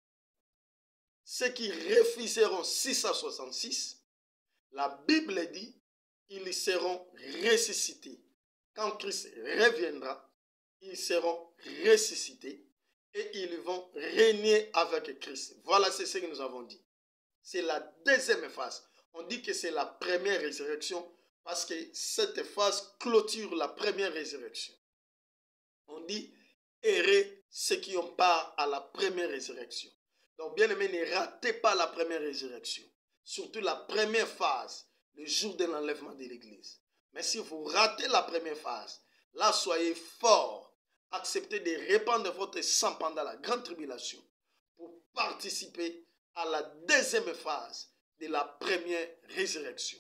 ceux qui refuseront 666, la Bible dit, ils seront ressuscités. Quand Christ reviendra, ils seront ressuscités et ils vont régner avec Christ. Voilà, c'est ce que nous avons dit. C'est la deuxième phase. On dit que c'est la première résurrection parce que cette phase clôture la première résurrection. On dit, errez ceux qui ont part à la première résurrection. Donc, bien aimé, ne ratez pas la première résurrection. Surtout la première phase, le jour de l'enlèvement de l'Église. Mais si vous ratez la première phase, là, soyez forts. Acceptez de répandre votre sang pendant la grande tribulation pour participer à la deuxième phase de la première résurrection.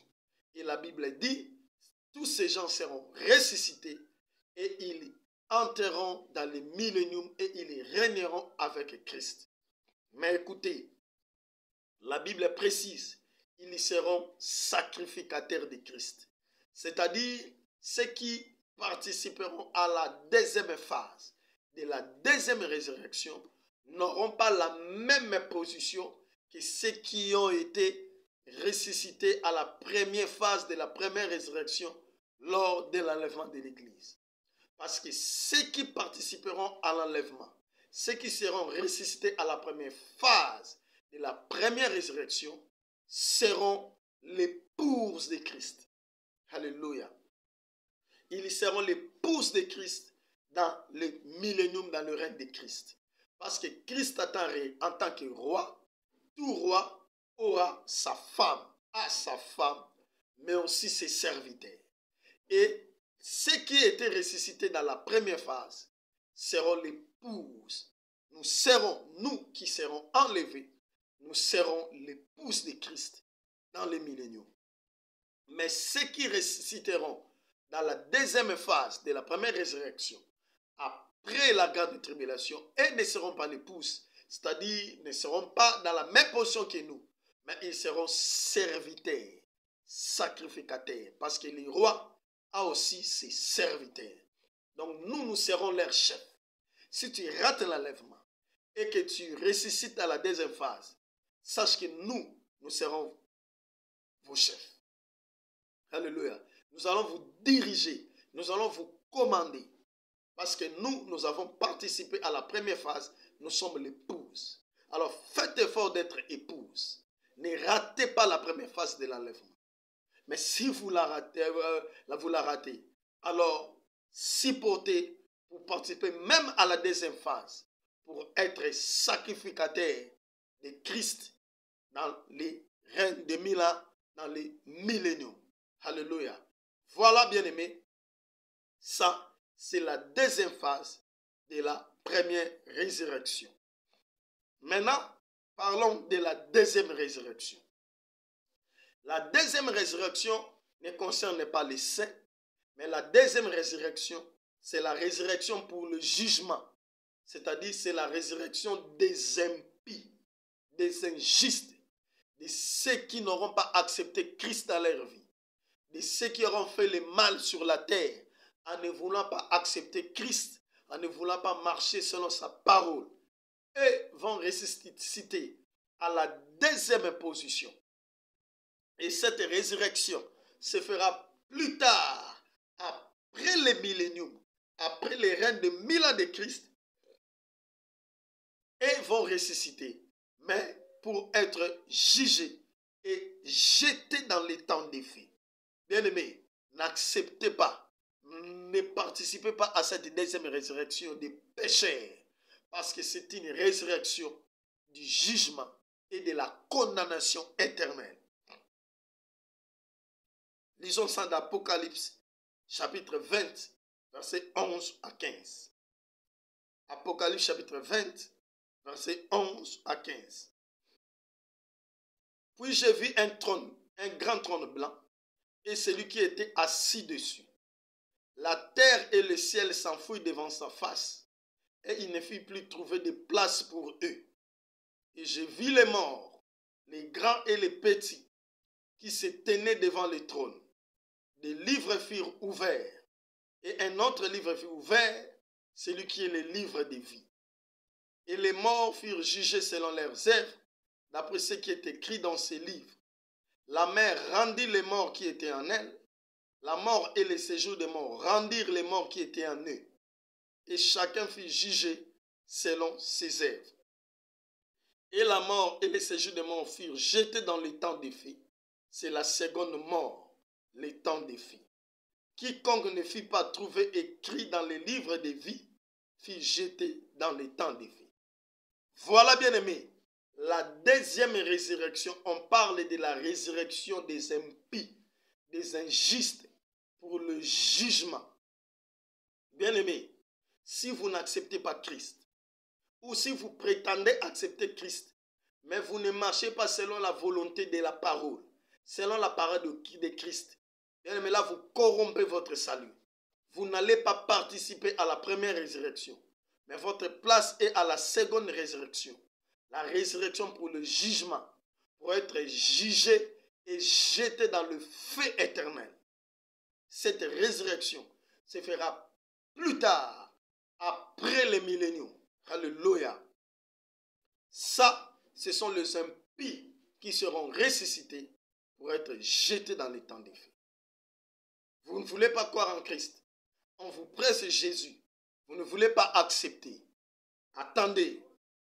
Et la Bible dit, tous ces gens seront ressuscités et ils entreront dans le millénium et ils régneront avec Christ. Mais écoutez, la Bible précise, ils seront sacrificateurs de Christ. C'est-à-dire ceux qui participeront à la deuxième phase de la deuxième résurrection n'auront pas la même position que ceux qui ont été ressuscités à la première phase de la première résurrection lors de l'enlèvement de l'Église. Parce que ceux qui participeront à l'enlèvement, ceux qui seront ressuscités à la première phase de la première résurrection, seront l'épouse de Christ. Alléluia. Ils seront l'épouse de Christ dans le millénium, dans le règne de Christ. Parce que Christ en tant que roi, tout roi aura sa femme, a sa femme, mais aussi ses serviteurs. Et ceux qui étaient ressuscités dans la première phase seront l'épouse. Nous serons, nous qui serons enlevés, nous serons l'épouse de Christ dans le millénium. Mais ceux qui ressusciteront dans la deuxième phase de la première résurrection, après la grande tribulation, et ne seront pas l'épouse, c'est-à-dire ne seront pas dans la même position que nous, mais ils seront serviteurs, sacrificateurs, parce que le roi a aussi ses serviteurs. Donc nous serons leurs chefs. Si tu rates l'enlèvement et que tu ressuscites à la deuxième phase, sache que nous serons vos chefs. Alléluia. Nous allons vous diriger, nous allons vous commander. Parce que nous avons participé à la première phase, nous sommes l'épouse. Alors faites effort d'être épouse. Ne ratez pas la première phase de l'enlèvement. Mais si vous la ratez, alors supportez pour participer même à la deuxième phase, pour être sacrificateur de Christ dans les règnes de 1000 ans, dans les milléniums. Alléluia. Voilà, bien-aimés, ça, c'est la deuxième phase de la première résurrection. Maintenant, parlons de la deuxième résurrection. La deuxième résurrection ne concerne pas les saints, mais la deuxième résurrection, c'est la résurrection pour le jugement. C'est-à-dire, c'est la résurrection des impies, des injustes, de ceux qui n'auront pas accepté Christ dans leur vie, de ceux qui auront fait le mal sur la terre en ne voulant pas accepter Christ, en ne voulant pas marcher selon sa parole, et vont ressusciter à la deuxième position. Et cette résurrection se fera plus tard, après le millénium, après les règnes de 1000 ans de Christ, et vont ressusciter, mais pour être jugés et jetés dans les temps des faits. Bien-aimés, n'acceptez pas, ne participez pas à cette deuxième résurrection des pécheurs, parce que c'est une résurrection du jugement et de la condamnation éternelle. Lisons ça d'Apocalypse, chapitre 20, versets 11 à 15. Apocalypse, chapitre 20, versets 11 à 15. Puis j'ai vu un trône, un grand trône blanc, et celui qui était assis dessus. La terre et le ciel s'enfuient devant sa face, et il ne fut plus trouvé de place pour eux. Et j'ai vu les morts, les grands et les petits, qui se tenaient devant le trône. Des livres furent ouverts. Et un autre livre fut ouvert, celui qui est le livre de vie. Et les morts furent jugés selon leurs œuvres, d'après ce qui est écrit dans ces livres. La mer rendit les morts qui étaient en elle. La mort et le séjour des morts rendirent les morts qui étaient en eux. Et chacun fut jugé selon ses œuvres. Et la mort et le séjour des morts furent jetés dans le temps des fées. C'est la seconde mort, le temps des fées. Quiconque ne fut pas trouvé écrit dans les livres de vie fut jeté dans le temps des fées. Voilà, bien aimé, la deuxième résurrection. On parle de la résurrection des impies, des injustes, pour le jugement. Bien aimé, si vous n'acceptez pas Christ, ou si vous prétendez accepter Christ, mais vous ne marchez pas selon la volonté de la parole, selon la parole de Christ, bien aimé, là vous corrompez votre salut. Vous n'allez pas participer à la première résurrection, mais votre place est à la seconde résurrection. La résurrection pour le jugement, pour être jugé et jeté dans le feu éternel. Cette résurrection se fera plus tard, après le millénium. Alléluia. Ça, ce sont les impies qui seront ressuscités pour être jetés dans les temps des feux. Vous ne voulez pas croire en Christ. On vous presse Jésus. Vous ne voulez pas accepter. Attendez.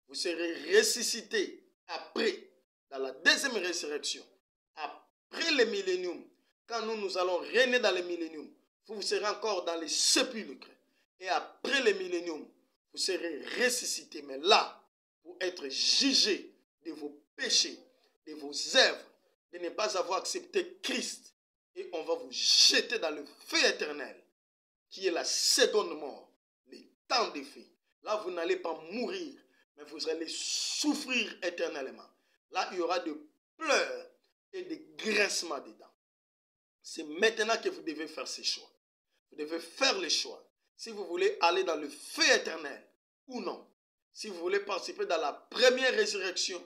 Vous serez ressuscités après, dans la deuxième résurrection, après le millénium. Quand nous allons régner dans le millénium, vous serez encore dans les sépulcres. Et après le millénium, vous serez ressuscités. Mais là, pour être jugés de vos péchés, de vos œuvres, de ne pas avoir accepté Christ. Et on va vous jeter dans le feu éternel, qui est la seconde mort, le temps des feux. Là, vous n'allez pas mourir, mais vous allez souffrir éternellement. Là, il y aura de pleurs et de grincements dedans. C'est maintenant que vous devez faire ces choix. Vous devez faire les choix. Si vous voulez aller dans le feu éternel ou non. Si vous voulez participer dans la première résurrection